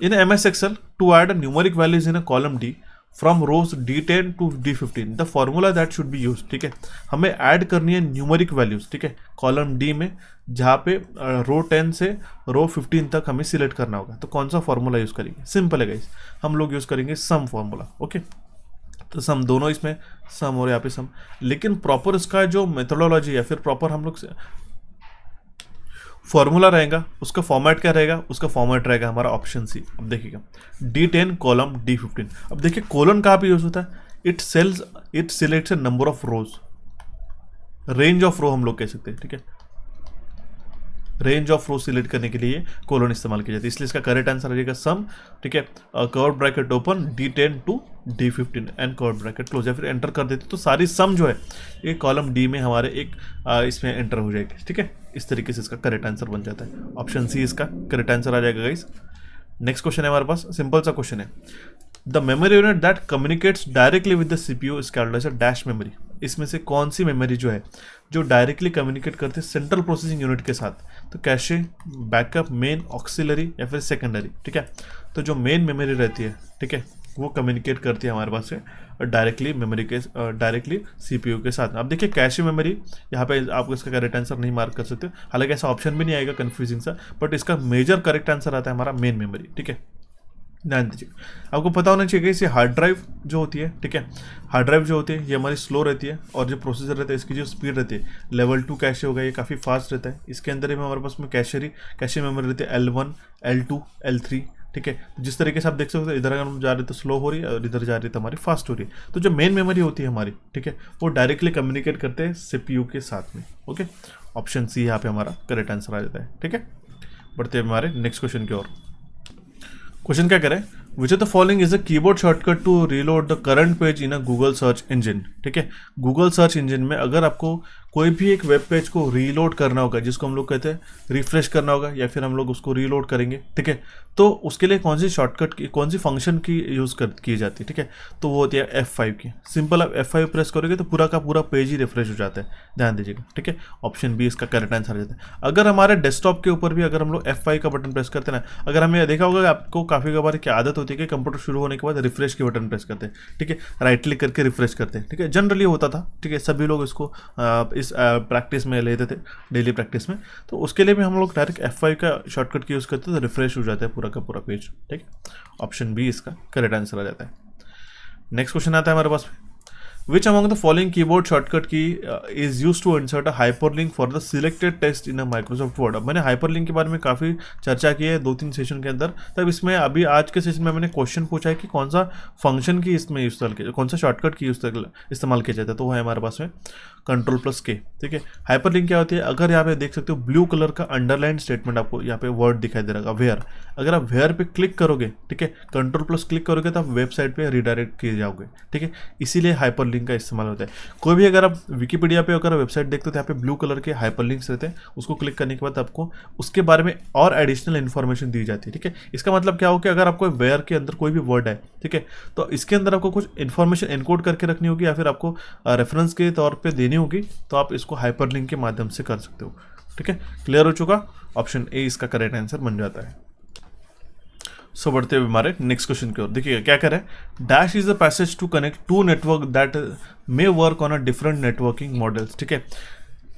in MS Excel to add numeric values in a column D from rows D10 to D15 the formula that should be use. ठीक है, हमें ऐड करनी है न्यूमेरिक वैल्यूज, ठीक है, कॉलम D में, जहाँ पे रो 10 से रो 15 तक हमें सिलेक्ट करना होगा। तो कौन सा फॉर्मूला यूज करेंगे? सिंपल है गाइस, हम लोग यूज करेंगे सम फॉर्मूला। ओके, तो सम दोनों इसमें सम और यहाँ पे सम, लेकिन प्रॉपर इसका जो मेथोडोलॉजी या फिर प्रॉपर हम लोग फॉर्मूला रहेगा, उसका फॉर्मेट क्या रहेगा? उसका फॉर्मेट रहेगा हमारा ऑप्शन सी। अब देखिएगा D10 कॉलम D15। अब देखिए कोलन कहाँ पे यूज होता है? It selects A number of rose, range of रो हम लोग कह सकते हैं। ठीक है, रेंज ऑफ रो सिलेक्ट करने के लिए कोलन इस्तेमाल किया जाता है, इसलिए इसका करेक्ट आंसर रहेगा सम। ठीक है, curve bracket open D10 to D15 and curve bracket close, या फिर एंटर कर देते तो सारी सम जो है ये कॉलम D में हमारे एक इसमें एंटर हो जाएगी। ठीक है, इस तरीके से इसका करेक्ट आंसर बन जाता है, ऑप्शन सी इसका करेक्ट आंसर आ जाएगा गाइस। नेक्स्ट क्वेश्चन है हमारे पास, सिंपल सा क्वेश्चन है, the memory unit that communicates directly with the CPU is called as a dash memory. इसमें से कौन सी मेमोरी जो है जो डायरेक्टली कम्युनिकेट करते हैं सेंट्रल प्रोसेसिंग यूनिट के साथ? तो कैशे, बैकअप, मेन, ऑक्सिलरी या फिर सेकेंडरी। ठीक है, तो जो मेन मेमोरी रहती है, ठीक है, वो कम्युनिकेट करती है हमारे पास से डायरेक्टली मेमोरी के डायरेक्टली CPU के साथ। अब देखिए कैशे मेमोरी, यहाँ पे आपको इसका करेक्ट आंसर नहीं मार्क कर सकते, हालांकि ऐसा ऑप्शन भी नहीं आएगा कन्फ्यूजिंग सा, बट इसका मेजर करेक्ट आंसर आता है हमारा मेन मेमोरी। ठीक है, ध्यान दीजिए, आपको पता होना चाहिए कि इसे हार्ड ड्राइव जो होती है, ठीक है, हार्ड ड्राइव जो होती है ये हमारी स्लो रहती है, और जो प्रोसेसर रहता है इसकी जो स्पीड रहती है, लेवल 2 कैशे होगा, ये काफ़ी फास्ट रहता है। इसके अंदर में हमारे पास में कैशे मेमोरी रहती है L1, L2, L3। ठीक है, जिस तरीके से आप देख सकते हो, इधर अगर हम जा रहे तो स्लो हो रही है और इधर जा रही है तो हमारी फास्ट हो रही है। तो जो मेन मेमोरी होती है हमारी, ठीक है, वो डायरेक्टली कम्युनिकेट करते हैं CPU के साथ में। ओके, ऑप्शन सी यहाँ पे हमारा करेक्ट आंसर आ जाता है। ठीक है, बढ़ते हैं हमारे नेक्स्ट क्वेश्चन की ओर। क्वेश्चन क्या करें, which of the following is a keyboard shortcut to reload the current page in a Google search engine. ठीक है, गूगल सर्च इंजन में अगर आपको कोई भी एक वेब पेज को रीलोड करना होगा, जिसको हम लोग कहते हैं रिफ्रेश करना होगा, या फिर हम लोग उसको रीलोड करेंगे, ठीक है, तो उसके लिए कौन सी शॉर्टकट की, कौन सी फंक्शन की यूज़ की जाती है? ठीक है, तो वो होती है F5 की। सिंपल आप F5 प्रेस करोगे तो पूरा का पूरा पेज ही रिफ्रेश हो जाता है, ध्यान दीजिएगा। ठीक है, ऑप्शन बी इसका करेक्ट आंसर आ जाता है। अगर हमारे डेस्कटॉप के ऊपर भी अगर हम लोग F5 का बटन प्रेस करते हैं ना, अगर हमें देखा होगा कि आपको काफ़ी बार की आदत होती है कि कंप्यूटर शुरू होने के बाद रिफ्रेश के बटन प्रेस करते हैं, ठीक है, राइट क्लिक करके रिफ्रेश करते हैं। ठीक है, जनरली होता था, ठीक है, सभी लोग इसको इस प्रैक्टिस में लेते थे, डेली प्रैक्टिस में, तो उसके लिए भी हम लोग डायरेक्ट F5 का शॉर्टकट की यूज़ करते हैं तो रिफ्रेश हो जाता है पूरा का पूरा पेज। ठीक है, ऑप्शन बी इसका करेक्ट आंसर आ जाता है। नेक्स्ट क्वेश्चन आता है हमारे पास, Which among the following keyboard shortcut key is used to insert a hyperlink for the selected text in a Microsoft Word? अब मैंने hyperlink के बारे में काफ़ी चर्चा की है 2-3 सेशन के अंदर, तब इसमें अभी आज के सेशन में मैंने क्वेश्चन पूछा है कि कौन सा फंक्शन की इसमें इस्तेमाल किया, कौन सा शॉर्टकट की इस्तेमाल किया जाता है, तो वो है हमारे पास में Ctrl+K। ठीक है, हाइपरलिंक क्या होती है, अगर यहाँ पे देख सकते हो ब्लू कलर का अंडरलाइन स्टेटमेंट आपको यहाँ पे वर्ड दिखाई दे रहा है वेयर, अगर आप वेयर पे क्लिक करोगे, ठीक है, Ctrl+ क्लिक करोगे तो आप वेबसाइट पे रिडायरेक्ट किए जाओगे। ठीक है, इसीलिए हाइपरलिंक का इस्तेमाल होता है। कोई भी अगर आप विकिपीडिया पे अगर वेबसाइट देखते हो तो यहाँ पे ब्लू कलर के हाइपरलिंक्स रहते हैं, उसको क्लिक करने के बाद आपको उसके बारे में और एडिशनल इन्फॉर्मेशन दी जाती है। ठीक है, इसका मतलब क्या हो कि अगर आपको वेयर के अंदर कोई भी वर्ड है, ठीक है, तो इसके अंदर आपको कुछ इन्फॉर्मेशन एनकोड करके रखनी होगी या फिर आपको रेफरेंस के तौर पे देनी होगी, तो आप इसको हाइपरलिंक के माध्यम से कर सकते हो। ठीक है, क्लियर हो चुका, ऑप्शन ए इसका करेक्ट आंसर बन जाता है। सो बढ़ते हुए हमारे नेक्स्ट क्वेश्चन की ओर, देखिएगा क्या करें, dash is the passage to connect to network that may work on a different networking models. ठीक है,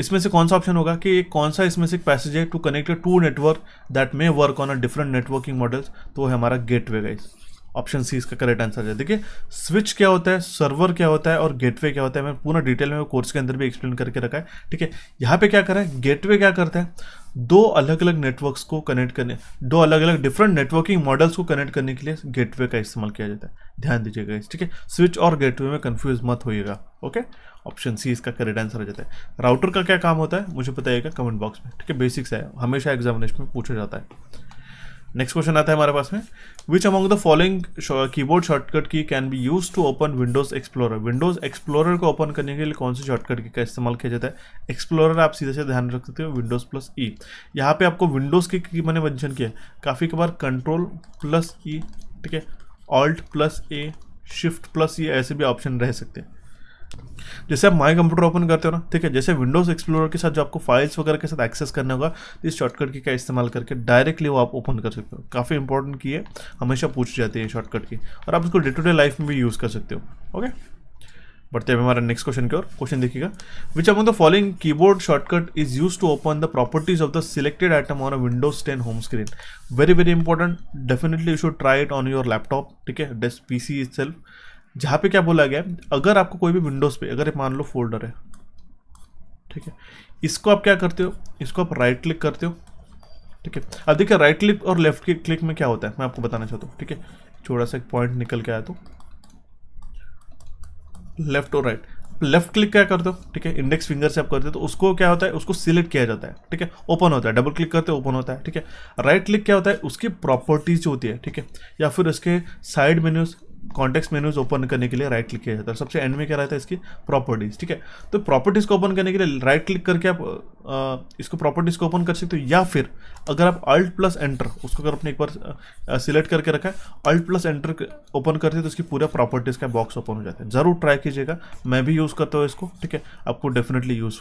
इसमें से कौन सा ऑप्शन होगा कि कौन सा इसमें से एक पैसेज है to connect to network that may work on a different networking models, तो है हमारा गेटवे गाइस। ऑप्शन सी इसका करेक्ट आंसर है। देखिए स्विच क्या होता है, सर्वर क्या होता है और गेटवे क्या होता है, मैं पूरा डिटेल में कोर्स के अंदर भी एक्सप्लेन करके रखा है। ठीक है, यहाँ पे क्या करा है, गेटवे क्या करता है, दो अलग अलग नेटवर्क्स को कनेक्ट करने, दो अलग अलग डिफरेंट नेटवर्किंग मॉडल्स को कनेक्ट करने के लिए गेटवे का इस्तेमाल किया जाता है। ध्यान दीजिएगा इस, ठीक है, स्विच और गेटवे में कंफ्यूज मत होइएगा। ओके, ऑप्शन सी इसका करेक्ट आंसर हो जाता है। राउटर का क्या काम होता है मुझे बताइएगा कमेंट बॉक्स में। ठीक है, बेसिक्स है, हमेशा एग्जामिनेशन में पूछा जाता है। नेक्स्ट क्वेश्चन आता है हमारे पास में, विच among the following keyboard shortcut की can be use to open Windows explorer. Windows explorer को ओपन करने के लिए कौन सी शॉर्टकट की का इस्तेमाल किया जाता है। एक्सप्लोरर आप सीधे से ध्यान रख सकते हो, विंडोज प्लस ई। यहाँ पे आपको विंडोज की मैंने मेंशन किया है, काफ़ी बार कंट्रोल प्लस ई, ठीक है, ऑल्ट प्लस ए, शिफ्ट प्लस ई, ऐसे भी ऑप्शन रह सकते हैं। जैसे आप माई कंप्यूटर ओपन करते हो ना, ठीक है, जैसे विंडोज एक्सप्लोरर के साथ जो आपको फाइल्स वगैरह के साथ एक्सेस करना होगा, इस शॉर्टकट की का इस्तेमाल करके डायरेक्टली वो आप ओपन कर सकते हो। काफ़ी इंपॉर्टेंट की है, हमेशा पूछ जाती है शॉर्टकट की, और आप इसको डे टू डे लाइफ में भी यूज़ कर सकते हो। ओके, बढ़ते हैं हमारा नेक्स्ट क्वेश्चन की ओर। क्वेश्चन देखिएगा, which among the following keyboard shortcut is use to open the properties of the selected item on a Windows 10 home screen. Very very important, definitely you should try it on your laptop, ठीक है, desk PC itself. जहाँ पे क्या बोला गया है, अगर आपको कोई भी विंडोज पे अगर मान लो फोल्डर है, ठीक है, इसको आप क्या करते हो, इसको आप राइट क्लिक करते हो। ठीक है, अब देखिए राइट क्लिक और लेफ्ट क्लिक में क्या होता है मैं आपको बताना चाहता हूँ। ठीक है, थोड़ा सा एक पॉइंट निकल के आया, तो लेफ्ट और राइट, लेफ्ट क्लिक क्या करते हो, ठीक है, इंडेक्स फिंगर से आप करते हो तो उसको क्या होता है, उसको सिलेक्ट किया जाता है, ठीक है, ओपन होता है, डबल क्लिक करते हो ओपन होता है। ठीक है, राइट क्लिक क्या होता है, उसकी प्रॉपर्टीज होती है, ठीक है, या फिर उसके side menus, context menus open करने के लिए राइट क्लिक किया जाता है। सबसे एंड में क्या रहता है, इसकी प्रॉपर्टीज। ठीक है, तो प्रॉपर्टीज को ओपन करने के लिए राइट क्लिक करके आप इसको प्रॉपर्टीज को ओपन कर सकते हो, या फिर अगर आप अल्ट प्लस एंटर, उसको अगर आपने एक बार सिलेक्ट करके रखा है, अल्ट प्लस एंटर ओपन करते हैं तो इसकी पूरा प्रॉपर्टीज का बॉक्स ओपन हो जाता है। जरूर ट्राई कीजिएगा, मैं भी यूज़ करता हूँ इसको। ठीक है, आपको डेफिनेटली यूज़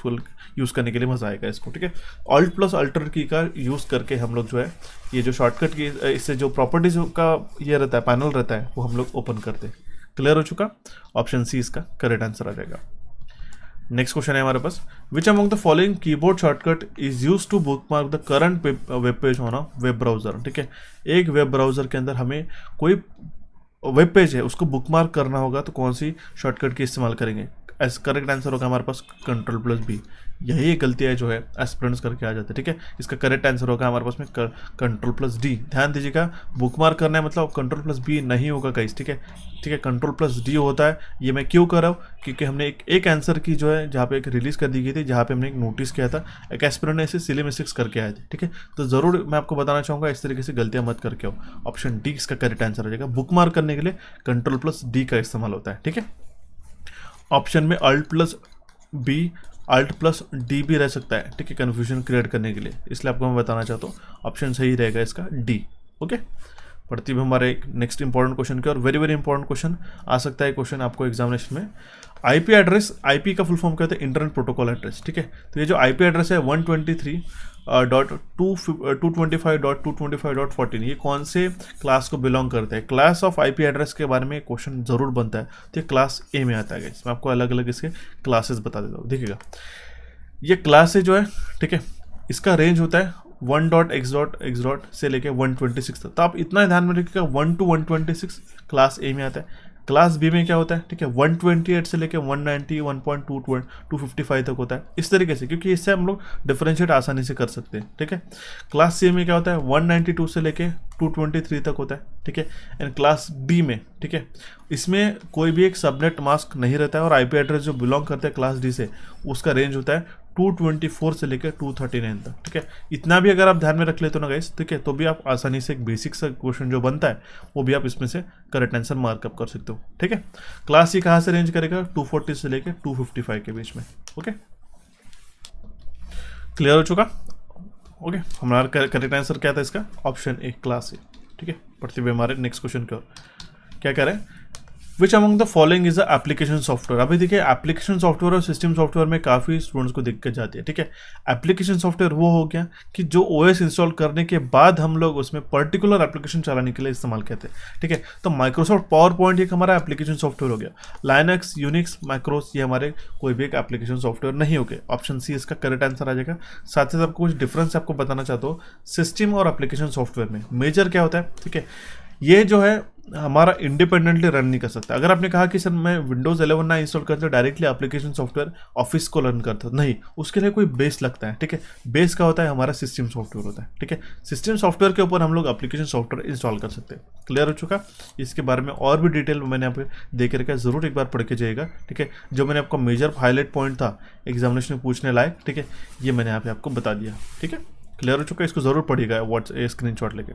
करने के लिए मजा आएगा इसको। ठीक है, अल्ट प्लस अल्टर की का यूज़ करके हम लोग जो है ये जो शॉर्टकट की, इससे जो प्रॉपर्टीज का ये रहता है, पैनल रहता है, वो हम लोग ओपन करते हैं। क्लियर हो चुका, ऑप्शन सी इसका करेक्ट आंसर आ जाएगा। नेक्स्ट क्वेश्चन है हमारे पास, विच among the following keyboard shortcut is use to bookmark the current web page होना वेब ब्राउजर। ठीक है, एक वेब ब्राउजर के अंदर हमें कोई वेब पेज है उसको बुकमार्क करना होगा तो कौन सी शॉर्टकट की इस्तेमाल करेंगे। करेक्ट आंसर होगा हमारे पास कंट्रोल प्लस बी। यही गलतियाँ जो है एस्पिरेंट्स करके आ जाते हैं। ठीक है, इसका करेक्ट आंसर होगा हमारे पास में कंट्रोल प्लस डी। ध्यान दीजिएगा, बुकमार्क करना है मतलब कंट्रोल प्लस बी नहीं होगा गाइस। ठीक है, ठीक है, कंट्रोल प्लस डी होता है। ये मैं क्यों कर रहा हूँ, क्योंकि हमने एक आंसर की जो है जहाँ पे एक रिलीज कर दी गई थी, जहाँ पे हमने एक नोटिस किया था, एक एस्पिरेंट ने ऐसे सिली मिस्टेक्स करके आए थे। ठीक है, तो ज़रूर मैं आपको बताना चाहूँगा इस तरीके से गलतियाँ मत करके हो। ऑप्शन डी इसका करेक्ट आंसर हो जाएगा। बुकमार्क करने के लिए कंट्रोल प्लस डी का इस्तेमाल होता है। ठीक है, ऑप्शन में Alt plus B, Alt plus D भी रह सकता है। ठीक है, कन्फ्यूजन क्रिएट करने के लिए, इसलिए आपको मैं बताना चाहता हूँ ऑप्शन सही रहेगा इसका डी। ओके, पढ़ती हुई हमारे एक नेक्स्ट इंपॉर्टेंट क्वेश्चन की, और वेरी वेरी इंपॉर्टेंट क्वेश्चन आ सकता है क्वेश्चन आपको एग्जामिनेशन में। आईपी एड्रेस, आईपी का फुल फॉर्म क्या होता है, इंटरनेट प्रोटोकॉल एड्रेस। ठीक है, तो ये जो आईपी एड्रेस है 123.225.225.14, ये कौन से क्लास को बिलोंग करता है। क्लास ऑफ आईपी एड्रेस के बारे में क्वेश्चन जरूर बनता है, तो ये क्लास ए में आता है। मैं आपको अलग अलग इसके क्लासेस बता देता हूँ। देखिएगा, ये क्लास है जो है, ठीक है, इसका रेंज होता है 1.x.x. से लेके 126 तक। तो आप इतना ध्यान में रखिएगा, 1 to 126 क्लास ए में आता है। क्लास बी में क्या होता है, ठीक है, 128 से लेके 190, 255 तक होता है। इस तरीके से, क्योंकि इससे हम लोग डिफरेंशिएट आसानी से कर सकते हैं। ठीक है, क्लास सी में क्या होता है, 192 से लेके 223 तक होता है। ठीक है, एंड क्लास बी में, ठीक है, इसमें कोई भी एक सबनेट मास्क नहीं रहता है, और आईपी एड्रेस जो बिलोंग करते हैं क्लास डी से, उसका रेंज होता है 224 से लेकर 239 तक। ठीक है, इतना भी अगर आप ध्यान में रख लेते हो ना गाइस, ठीक है, तो भी आप आसानी से एक बेसिक सा क्वेश्चन जो बनता है वो भी आप इसमें से करेक्ट आंसर मार्कअप कर सकते हो। ठीक है, क्लास सी कहाँ से रेंज करेगा, 240 से लेकर 255 के बीच में। ओके, क्लियर हो चुका। ओके, हमारा करेक्ट आंसर क्या था इसका, ऑप्शन ए, क्लास ए। ठीक है, पढ़ते हुए हमारे नेक्स्ट क्वेश्चन की ओर क्या कह रहे हैं, विच among the following is the application software. अभी देखिए, एप्लीकेशन सॉफ्टवेयर और सिस्टम सॉफ्टवेयर में काफ़ी स्टूडेंट्स को दिक्कत जाती है। ठीक है, एप्लीकेशन सॉफ्टवेयर वो हो गया कि जो ओएस इंस्टॉल करने के बाद हम लोग उसमें पर्टिकुलर एप्लीकेशन चलाने के लिए इस्तेमाल करते हैं। ठीक है, तो माइक्रोसॉफ्ट पावर पॉइंट एक हमारा एप्लीकेशन सॉफ्टवेयर हो गया। लाइनक्स, यूनिक्स, माइक्रोस ये हमारे कोई भी एक एप्लीकेशन सॉफ्टवेयर नहीं हो गए। ऑप्शन सी इसका करेक्ट आंसर आ जाएगा। साथ ही साथ आपको कुछ डिफरेंस आपको बताना चाहता हूँ सिस्टम और एप्लीकेशन सॉफ्टवेयर में। मेजर क्या होता है, ठीक है, ये जो है हमारा इंडिपेंडेंटली रन नहीं कर सकता। अगर आपने कहा कि सर मैं विंडोज़ 11 ना इंस्टॉल करते डायरेक्टली एप्लीकेशन सॉफ्टवेयर ऑफिस को रन करता, नहीं, उसके लिए कोई बेस लगता है, ठीक है। बेस का होता है हमारा सिस्टम सॉफ्टवेयर होता है, ठीक है। सिस्टम सॉफ्टवेयर के ऊपर हम लोग एप्लीकेशन सॉफ्टवेयर इंस्टॉल कर सकते हैं। क्लियर हो चुका? इसके बारे में और भी डिटेल मैंने यहाँ पे दे के रखा है, ज़रूर एक बार पढ़ के जाइएगा, ठीक है। जो मैंने आपको मेजर हाईलाइट पॉइंट था एग्जामिनेशन में पूछने लायक, ठीक है, ये मैंने यहाँ पे आपको बता दिया, ठीक है। क्लियर हो चुका है? इसको ज़रूर पढ़िएगा स्क्रीनशॉट लेके।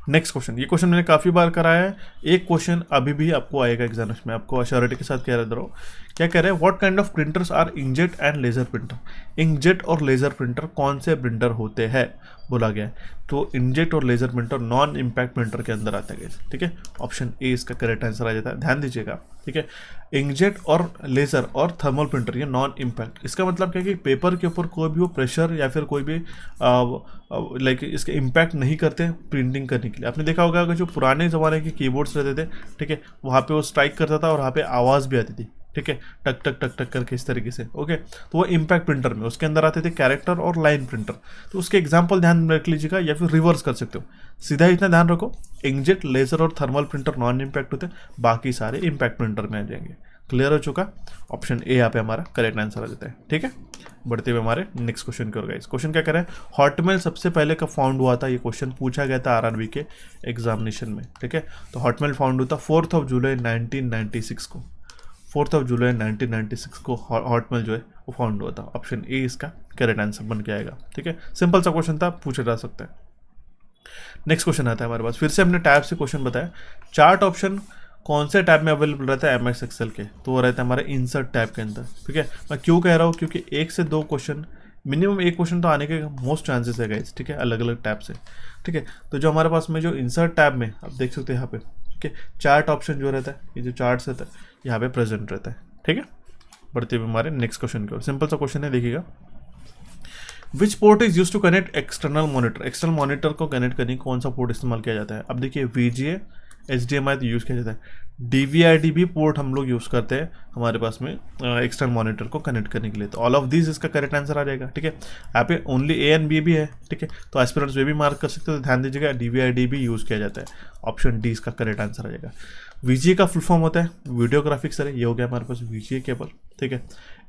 नेक्स्ट क्वेश्चन, ये क्वेश्चन मैंने काफ़ी बार कराया है, एक क्वेश्चन अभी भी आपको आएगा एग्जामिनेशन में, आपको अश्योरिटी के साथ कह रहा हूँ। क्या कह रहे हैं? What kind of printers are inkjet and laser printer. Inkjet और लेजर प्रिंटर कौन से प्रिंटर होते हैं बोला गया है। तो इंकजेट और laser printer non impact printer के अंदर आता है, ठीक है। ऑप्शन ए इसका करेक्ट आंसर आ जाता है, ध्यान दीजिएगा, ठीक है। इंकजेट और लेजर और थर्मल प्रिंटर ये नॉन इम्पैक्ट, इसका मतलब क्या है कि पेपर के ऊपर कोई भी वो प्रेशर या फिर कोई भी लाइक इसके इम्पैक्ट नहीं करते प्रिंटिंग करने के लिए। आपने देखा होगा कि जो पुराने ज़माने के कीबोर्ड्स रहते थे, ठीक है, वहाँ पे वो स्ट्राइक करता था और वहाँ पे आवाज़ भी आती थी, ठीक है, टक टक टक टक करके इस तरीके से, ओके। तो वो इम्पैक्ट प्रिंटर में उसके अंदर आते थे कैरेक्टर और लाइन प्रिंटर। तो उसके एग्जांपल ध्यान में रख लीजिएगा या फिर रिवर्स कर सकते हो, सीधा इतना ध्यान रखो, इंकजेट, लेजर और थर्मल प्रिंटर नॉन इम्पैक्ट होते हैं, बाकी सारे इम्पैक्ट प्रिंटर में आ जाएंगे। क्लियर हो चुका? ऑप्शन ए यहाँ पे हमारा करेक्ट आंसर आ जाता है, ठीक है। बढ़ते हुए हमारे नेक्स्ट क्वेश्चन की ओर गाइस। क्वेश्चन क्या करें? हॉटमेल सबसे पहले कब फाउंड हुआ था? ये क्वेश्चन पूछा गया था आरआरबी के एग्जामिनेशन में, ठीक है। तो हॉटमेल फाउंड हुआ था 4 जुलाई 1996 को। 4 जुलाई 1996 को हॉटमेल जो है वो फाउंड हुआ था। ऑप्शन ए इसका करेक्ट आंसर बन के आएगा, ठीक है। सिंपल सा क्वेश्चन था, पूछा जा सकता है। नेक्स्ट क्वेश्चन आता है हमारे पास, फिर से हमने टैब से क्वेश्चन बताया। चार्ट ऑप्शन कौन से टैब में अवेलेबल रहता है एमएस एक्सेल के? तो वो रहता है हमारे इंसर्ट टैब के अंदर, ठीक है। मैं क्यों कह रहा हूँ? क्योंकि 1 से 2 क्वेश्चन मिनिमम, एक क्वेश्चन तो आने के मोस्ट चांसेस है गाइस, ठीक है, अलग अलग टैब से, ठीक है। तो जो हमारे पास में जो इंसर्ट टैब में आप देख सकते हैं यहाँ पे, ठीक है, चार्ट ऑप्शन जो रहता है, ये जो चार्ट्स रहता है यहाँ पे प्रेजेंट रहता है, ठीक है। बढ़ते हुए हमारे नेक्स्ट क्वेश्चन की ओर। सिंपल सा क्वेश्चन है, देखिएगा। Which port is use to connect external monitor. External monitor को कनेक्ट करने कौन सा पोर्ट इस्तेमाल किया जाता है? अब देखिए, VGA, HDMI तो यूज़ किया जाता है, DVI-D भी पोर्ट हम लोग यूज़ करते हैं हमारे पास में एक्सटर्नल मॉनिटर को कनेक्ट करने के लिए। तो ऑल ऑफ दिस इसका करेक्ट आंसर आ जाएगा, ठीक है। यहाँ पे ओनली ए एंड बी भी है, ठीक है, तो एस्पिरेंट्स वे भी मार्क कर सकते हो। तो ध्यान दीजिएगा, DVI-D भी यूज़ किया जाता है। ऑप्शन डी इसका करेक्ट आंसर आ जाएगा। VGA का फुल फॉर्म होता है वीडियो ग्राफिक्स, अरे ये हो गया हमारे पास VGA केबल, ठीक है।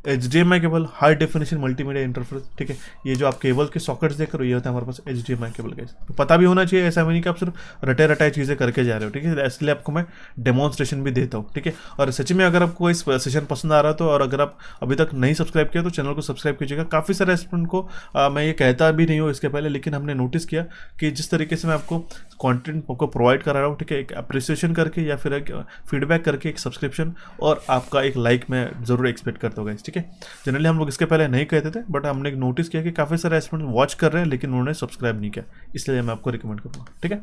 HDMI cable high definition multimedia interface, ठीक है। ये जो आप केबल के सॉकेट्स देख रहे हो ये होता है हमारे पास HDMI केबल का। तो पता भी होना चाहिए, ऐसा नहीं कि आप सिर्फ रटे रटाई चीज़ें करके जा रहे हो, ठीक है। इसलिए आपको मैं डेमोन्स्ट्रेशन भी देता हूँ, ठीक है। और सच में अगर आपको इस सेशन पसंद आ रहा है तो, और अगर आप अभी तक नहीं सब्सक्राइब किया तो चैनल को सब्सक्राइब कीजिएगा। काफ़ी सारे स्टूडेंट को मैं ये कहता भी नहीं हूँ इसके पहले, लेकिन हमने नोटिस किया कि जिस तरीके से मैं आपको कंटेंट आपको प्रोवाइड करा रहा हूँ, ठीक है, एक अप्रिसिएशन करके या फिर एक फीडबैक करके एक सब्सक्रिप्शन और आपका एक लाइक मैं ज़रूर एक्सपेक्ट करता हूँ, ठीक है। जनरली हम लोग इसके पहले नहीं कहते थे, बट हमने नोटिस किया कि काफ़ी सारे स्टूडेंट वॉच कर रहे हैं लेकिन उन्होंने सब्सक्राइब नहीं किया, इसलिए मैं आपको रिकमेंड करूँगा, ठीक है।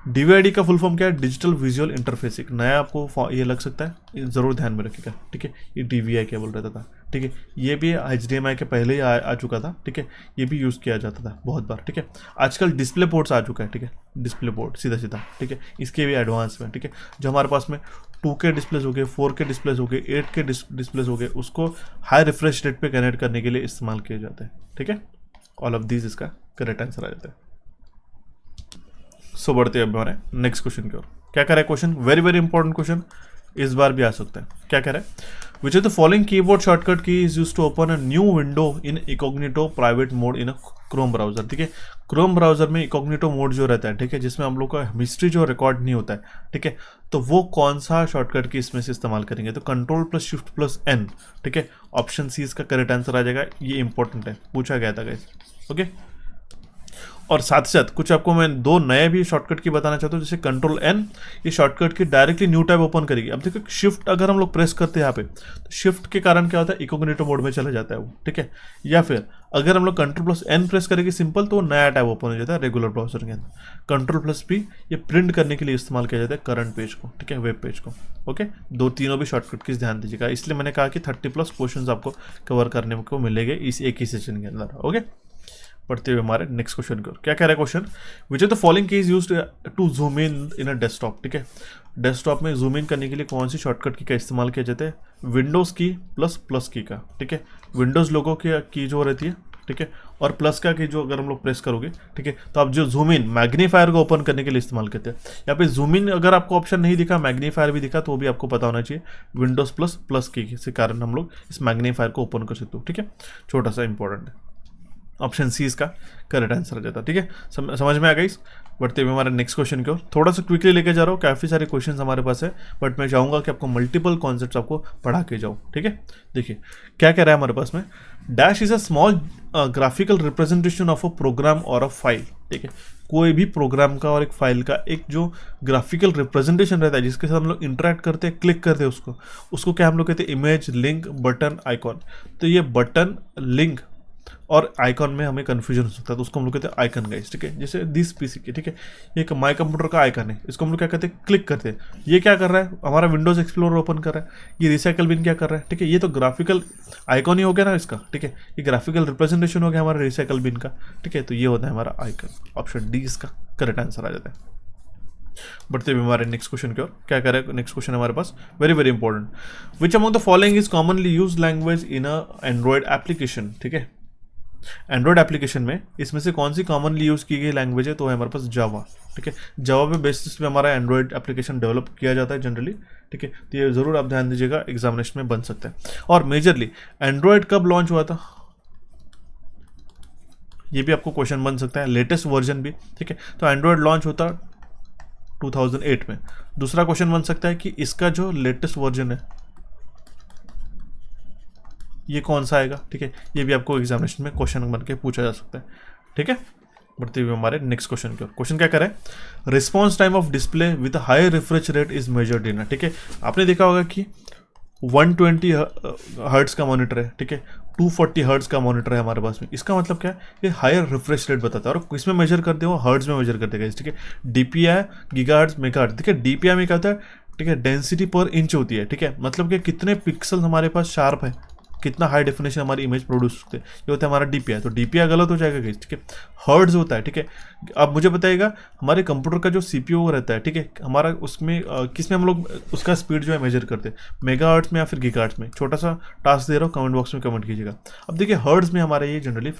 DVI-D का फुल फॉर्म क्या है? Digital visual interface. एक नया आपको ये लग सकता है, ज़रूर ध्यान में रखिएगा, ठीक है। ये DVI केबल रहता था, ठीक है। ये भी HDMI के पहले ही आ चुका था, ठीक है। ये भी यूज़ किया जाता था बहुत बार, ठीक है। आजकल डिस्प्ले पोर्ट्स आ चुका है, ठीक है, डिस्प्ले पोर्ट सीधा सीधा, ठीक है। इसके भी एडवांस में, ठीक है, जो हमारे पास में 2K डिस्प्लेस हो गए, 4K डिस्प्लेस हो गए, 8K डिस्प्लेस हो गए, उसको हाई रिफ्रेश रेट पे कनेक्ट करने के लिए इस्तेमाल किए जाते हैं, ठीक है। ऑल ऑफ दिस इसका करेक्ट आंसर आ जाता है। सो बढ़ते हैं अब हमारे नेक्स्ट क्वेश्चन की ओर। क्या कह रहा है question? Very very important question, इस बार भी आ सकता है। क्या कह रहा है? Which is the following keyboard shortcut key is use to open a new window in इकोग्निटो private mode in a Chrome browser, ठीक है। क्रोम ब्राउजर में इकोग्निटो मोड जो रहता है, ठीक है, जिसमें हम लोग का हिस्ट्री जो रिकॉर्ड नहीं होता है, ठीक है, तो वो कौन सा शॉर्टकट की इसमें से इस्तेमाल करेंगे? तो Ctrl+Shift+N, ठीक है। ऑप्शन सी इसका करेक्ट आंसर आ जाएगा। ये इंपॉर्टेंट है, पूछा गया था गाइस, ओके। और साथ ही साथ कुछ आपको मैं 2 नए भी शॉर्टकट की बताना चाहता हूँ, जैसे Ctrl+N, ये शॉर्टकट की डायरेक्टली न्यू टैब ओपन करेगी। अब देखो, शिफ्ट अगर हम लोग प्रेस करते हैं यहाँ पे, तो शिफ्ट के कारण क्या होता है? इकोग्निटो मोड में चला जाता है वो, ठीक है। या फिर अगर हम लोग Ctrl+N प्रेस करेंगे सिंपल, तो नया टैब ओपन हो जाता है रेगुलर ब्राउजर के अंदर। Ctrl+P ये प्रिंट करने के लिए इस्तेमाल किया जाता है करंट पेज को, ठीक है, वेब पेज को, ओके। तीनों भी शॉर्टकट की ध्यान दीजिएगा, इसलिए मैंने कहा कि 30+ क्वेश्चन आपको कवर करने को मिलेंगे इस एक ही सेशन के अंदर, ओके। पढ़ते हुए हमारे नेक्स्ट क्वेश्चन की ओर। क्या कह रहा है question? Which is the following की is used to zoom in a desktop, ठीक है। डेस्कटॉप में जूम इन करने के लिए कौन सी शॉर्टकट की का इस्तेमाल किया जाता है? विंडोज़ की प्लस की का, ठीक है। विंडोज़ लोगो की जो रहती है, ठीक है, और प्लस का कि जो अगर हम लोग प्रेस करोगे, ठीक है, तो आप जो जूम इन मैग्नीफायर को ओपन करने के लिए इस्तेमाल करते हैं। यहाँ पे जूम इन अगर आपको ऑप्शन नहीं दिखा, मैग्नीफायर भी दिखा, तो वो भी आपको पता होना चाहिए। विंडोज प्लस प्लस की से कारण हम लोग इस मैग्नीफायर को ओपन कर सकते हो, ठीक है, छोटा सा इंपॉर्टेंट है। ऑप्शन सी इसका करेक्ट आंसर आ जाता है, ठीक है। समझ में आ गई। बढ़ते हुए हमारे नेक्स्ट क्वेश्चन की ओर, थोड़ा सा क्विकली लेके जा रहा हूँ, काफ़ी सारे क्वेश्चन हमारे पास है, बट मैं चाहूँगा कि आपको मल्टीपल कॉन्सेप्ट्स आपको पढ़ा के जाऊँ, ठीक है। देखिए क्या कह रहा है हमारे पास में, dash is a small graphical representation of a program और अ फाइल, ठीक है। कोई भी प्रोग्राम का और एक फाइल का एक जो ग्राफिकल रिप्रेजेंटेशन रहता है जिसके साथ हम लोग इंटरेक्ट करते हैं, क्लिक करते हैं, उसको क्या हम लोग कहते हैं, इमेज, लिंक, बटन, आइकॉन। तो ये बटन, लिंक और आइकॉन में हमें कंफ्यूजन हो सकता है, तो उसको हम लोग कहते हैं आइकन गाइस, ठीक है। जैसे दिस पीसी की, ठीक है, ये एक माई कंप्यूटर का आइकन है, इसको हम लोग क्या कहते हैं, क्लिक करते हैं। ये क्या कर रहा है, हमारा विंडोज एक्सप्लोरर ओपन कर रहा है। ये रिसाइकल बिन क्या कर रहा है, ठीक है, ये तो ग्राफिकल आइकॉन ही हो गया ना इसका, ठीक है, ये ग्राफिकल रिप्रेजेंटेशन हो गया हमारा रिसाइकल बिन का, ठीक है। तो ये होता है हमारा आइकन। ऑप्शन डी इसका करेक्ट आंसर आ जाता है। बढ़ते हुए हमारे नेक्स्ट क्वेश्चन की ओर, क्या कह रहा है नेक्स्ट क्वेश्चन हमारे पास, very very important. Which among the following is commonly use language in a Android application, ठीक है। एंड्रॉइड एप्लीकेशन में इसमें से कौन सी कॉमनली यूज की गई लैंग्वेज है, तो है हमारे पास जावा, ठीक है। जावा पे बेसिस पे हमारा एंड्रॉइड एप्लीकेशन डेवलप किया जाता है जनरली, ठीक है। तो ये जरूर आप ध्यान दीजिएगा, एग्जामिनेशन में बन सकता है। और मेजरली एंड्रॉइड कब लॉन्च हुआ था, ये भी आपको क्वेश्चन बन सकता है, लेटेस्ट वर्जन भी, ठीक है। तो एंड्रॉइड लॉन्च होता 2008 में। दूसरा क्वेश्चन बन सकता है कि इसका जो लेटेस्ट वर्जन है ये कौन सा आएगा, ठीक है। ये भी आपको एग्जामिनेशन में क्वेश्चन बन के पूछा जा सकता है, ठीक है। बढ़ते हुए हमारे नेक्स्ट क्वेश्चन की ओर, क्वेश्चन क्या करें, response time of display with high refresh rate is measured in, ठीक है। आपने देखा होगा कि 120 हर्ट्ज का मॉनिटर है, ठीक है, 240 हर्ट्ज का मॉनिटर है हमारे पास में। इसका मतलब क्या है, ये हायर रिफ्रेश रेट बताता है, और किसमें मेजर करते हो, हर्ट्ज में मेजर करते हैं, ठीक है। डीपीआई, गीगाहर्ट्ज, मेगाहर्ट्ज, ठीक है। डीपीआई में क्या होता है, ठीक है, डेंसिटी पर इंच होती है, ठीक है, मतलब कि कितने पिक्सल हमारे पास शार्प है, कितना हाई डेफिनेशन हमारी इमेज प्रोड्यूस करते हैं, ये होता है हमारा डीपीआई। तो डीपीआई गलत हो जाएगा गाइस, ठीक है। हर्ट्ज होता है, ठीक है। अब मुझे बताइएगा हमारे कंप्यूटर का जो सीपीयू रहता है, ठीक है, हमारा उसमें किस में हम लोग उसका स्पीड जो है मेजर करते हैं, मेगा हर्ट्ज में या फिर गीगा हर्ट्ज में। छोटा सा टास्क दे रहा हूँ, कमेंट बॉक्स में कमेंट कीजिएगा। अब देखिए हर्ट्ज में हमारा ये जनरली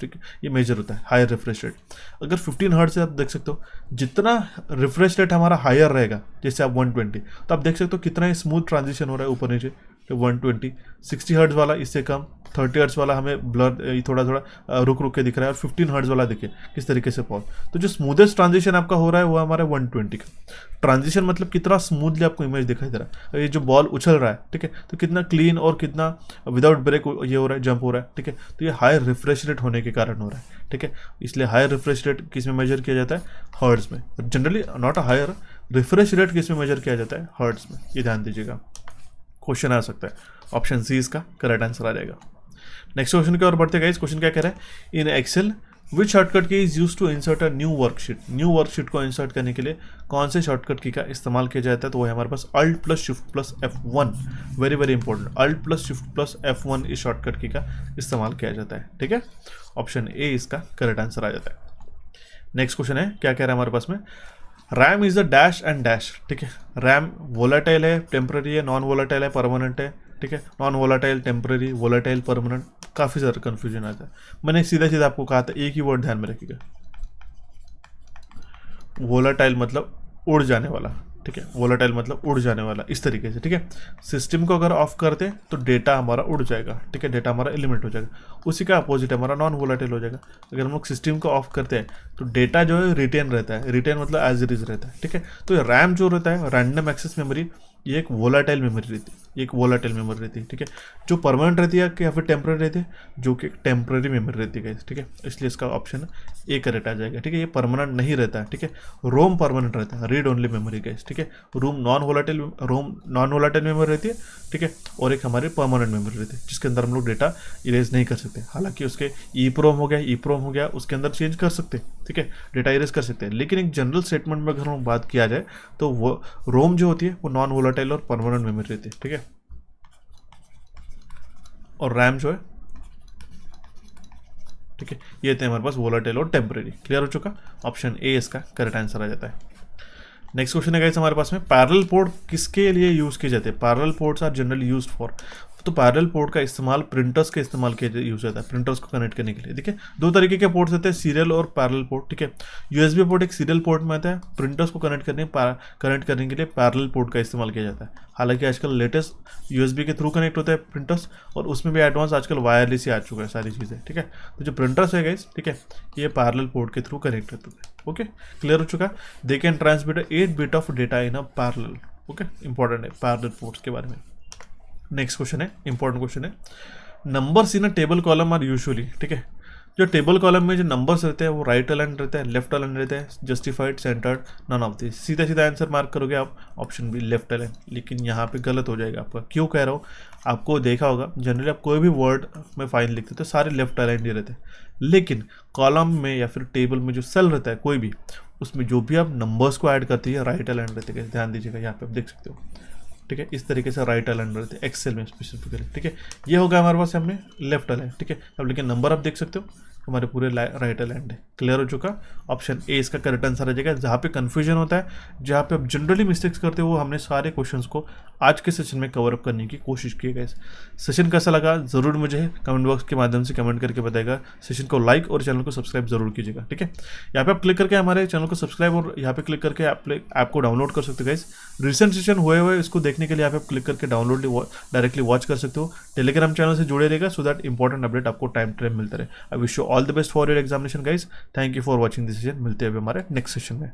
ये मेजर होता है, हायर रिफ्रेश रेट। अगर 15 हर्ट्ज से आप देख सकते हो, जितना रिफ्रेश रेट हमारा हायर रहेगा, जैसे आप 120, तो आप देख सकते हो कितना स्मूथ ट्रांजिशन हो रहा है ऊपर नीचे। 120, 60 हर्ट्ज वाला इससे कम, 30 हर्ट्ज वाला हमें ब्लर थोड़ा थोड़ा रुक रुक के दिख रहा है, और 15 हर्ट्ज वाला देखिए किस तरीके से पॉज। तो जो स्मूदेस्ट ट्रांजिशन आपका हो रहा है वो हमारा 120 का ट्रांजिशन, मतलब कितना स्मूथली आपको इमेज दिखाई दे रहा है। ये जो बॉल उछल रहा है, ठीक है, तो कितना क्लीन और कितना विदाउट ब्रेक ये हो रहा है, जंप हो रहा है, ठीक है। तो ये हाई रिफ्रेश रेट होने के कारण हो रहा है, ठीक है। इसलिए हायर रिफ्रेश रेट किस में मेजर किया जाता है, हर्ट्ज में। Generally not a higher refresh rate किस में मेजर किया जाता है, हर्ट्ज में, ये ध्यान दीजिएगा, क्वेश्चन आ सकता है। ऑप्शन सी इसका करेक्ट आंसर आ जाएगा। नेक्स्ट क्वेश्चन की ओर बढ़ते गाइस, क्वेश्चन क्या कह रहा है, in Excel which shortcut key is use to insert a new worksheet. New worksheet को इंसर्ट करने के लिए कौन से शॉर्टकट की का इस्तेमाल किया जाता है, तो वो है हमारे पास alt plus shift plus F1। Very very important, alt plus shift plus F1 इस शॉर्टकट की का इस्तेमाल किया जाता है, ठीक है। ऑप्शन ए इसका करेक्ट आंसर आ जाता है। नेक्स्ट क्वेश्चन है, क्या कह रहा है हमारे पास में, RAM is a dash and dash, ठीक है। रैम वोलाटाइल है, टेम्पररी है, नॉन वोलाटाइल है, परमानेंट है, ठीक है। Non volatile, temporary, volatile, permanent, काफ़ी ज़्यादा कन्फ्यूजन आता है। मैंने सीधा सीधा आपको कहा था, एक ही वर्ड ध्यान में रखिएगा, वोलाटाइल मतलब उड़ जाने वाला, ठीक है। वोलाटाइल मतलब उड़ जाने वाला, इस तरीके से, ठीक है। सिस्टम को अगर ऑफ करते हैं तो डेटा हमारा उड़ जाएगा, ठीक है, डेटा हमारा एलिमिनेट हो जाएगा। उसी का अपोजिट हमारा नॉन वोलाटाइल हो जाएगा। अगर हम लोग सिस्टम को ऑफ करते हैं तो डेटा जो है रिटेन रहता है, रिटेन मतलब एज इट इज रहता है, ठीक है। तो रैम जो रहता है, रैंडम एक्सेस मेमोरी, ये एक वोलाटाइल मेमोरी रहती है, ये एक वोलाटाइल मेमोरी रहती है, ठीक है। जो परमानेंट रहती है या फिर टेम्पररी रहती है, जो कि टेम्पररी मेमोरी रहती है, ठीक है। इसलिए इसका ऑप्शन ए करेक्ट आ जाएगा, ठीक है। ये परमानेंट नहीं रहता है, ठीक है। रोम परमानेंट रहता है, रीड ओनली मेमोरी का, ठीक है। रोम नॉन वोलाटाइल मेमोरी रहती है, ठीक है। और एक हमारी परमानेंट मेमोरी रहती है जिसके अंदर हम लोग डेटा इरेज नहीं कर सकते। हालांकि उसके ईप्रोम हो गया, उसके अंदर चेंज कर सकते हैं, ठीक है, डेटा इरेज कर सकते हैं। लेकिन एक जनरल स्टेटमेंट में अगर हम बात किया जाए तो वो रोम जो होती है वो नॉन वोलाटाइल और परमानेंट मेमोरी रहती है, ठीक है। और रैम जो है, ठीक है, ये थे हमारे पास वोलाटाइल और टेम्पररी। क्लियर हो चुका, ऑप्शन ए इसका करेक्ट आंसर आ जाता है। नेक्स्ट क्वेश्चन है गाइस हमारे पास में, पैरेलल पोर्ट किसके लिए यूज किए जाते हैं? Parallel ports are generally used for, तो पैरेलल पोर्ट का इस्तेमाल प्रिंटर्स के इस्तेमाल के लिए यूज होता है, प्रिंटर्स को कनेक्ट करने के लिए। ठीक है, दो तरीके के पोर्ट्स होते हैं, सीरियल और पैरेलल पोर्ट। ठीक है, यूएसबी पोर्ट एक सीरियल पोर्ट में आता है, प्रिंटर्स को कनेक्ट करने के लिए पैरेलल पोर्ट का इस्तेमाल किया जाता है। हालांकि आजकल लेटेस्ट यूएसबी के थ्रू कनेक्ट होता है प्रिंटर्स, और उसमें भी एडवांस आजकल वायरलेस ही आ चुका है सारी चीज़ें। ठीक है, तो जो प्रिंटर्स है गाइस, ठीक है, ये पैरेलल पोर्ट के थ्रू कनेक्ट होते हैं। ओके, क्लियर हो चुका है? They can transmit 8 bit of data in a parallel. Okay, important है पैरेलल पोर्ट्स के बारे में। नेक्स्ट क्वेश्चन है, इंपॉर्टेंट क्वेश्चन है, numbers in a table column are usually, ठीक है, जो टेबल कॉलम में जो नंबर्स रहते हैं वो राइट अलाइन रहते हैं, लेफ्ट अलाइन रहते हैं, justified, centred, none of this. सीधा सीधा आंसर मार्क करोगे आप, ऑप्शन बी लेफ्ट अलाइन। लेकिन यहाँ पे गलत हो जाएगा आपका। क्यों कह रहा हूँ? आपको देखा होगा जनरली आप कोई भी वर्ड में फाइन लिखते तो सारे लेफ्ट अलाइन ही रहते हैं, लेकिन कॉलम में या फिर टेबल में जो सेल रहता है कोई भी, उसमें जो भी आप नंबर्स को ऐड करते हैं राइट अलाइन रहते हैं। ध्यान दीजिएगा, यहाँ पे आप देख सकते हो। ठीक है, इस तरीके से राइट अलाइन रहते हैं एक्सेल में स्पेसिफिकली। ठीक है, ये होगा हमारे पास सामने लेफ्ट अलाइन। ठीक है, अब लेकिन नंबर आप देख सकते हो हमारे पूरे राइट अलाइन है। क्लियर हो चुका? ऑप्शन ए इसका करेक्ट आंसर आ जाएगा। जहाँ पे कंफ्यूजन होता है, जहाँ पे आप जनरली मिस्टेक्स करते हो, वो हमने सारे क्वेश्चंस को आज के सेशन में कवर अप करने की कोशिश की है। सेशन कैसा लगा जरूर मुझे कमेंट बॉक्स के माध्यम से कमेंट करके बताएगा। सेशन को लाइक और चैनल को सब्सक्राइब जरूर कीजिएगा। ठीक है, यहाँ पे आप क्लिक करके हमारे चैनल को सब्सक्राइब और यहाँ पे क्लिक करके ऐप को डाउनलोड कर सकते हो गाइस। रिसेंट सेशन हुए इसको देखने के लिए यहाँ पे आप क्लिक करके डाउनलोड डायरेक्टली वॉच कर सकते हो। टेलीग्राम चैनल से जुड़े रहेगा सो दैट इंपॉर्टेंट अपडेट आपको टाइम टू टाइम मिलता रहे। I wish you all the best for your examination guys. Thank you for watching this session. मिलते हैं अभी हमारे नेक्स्ट सेशन में।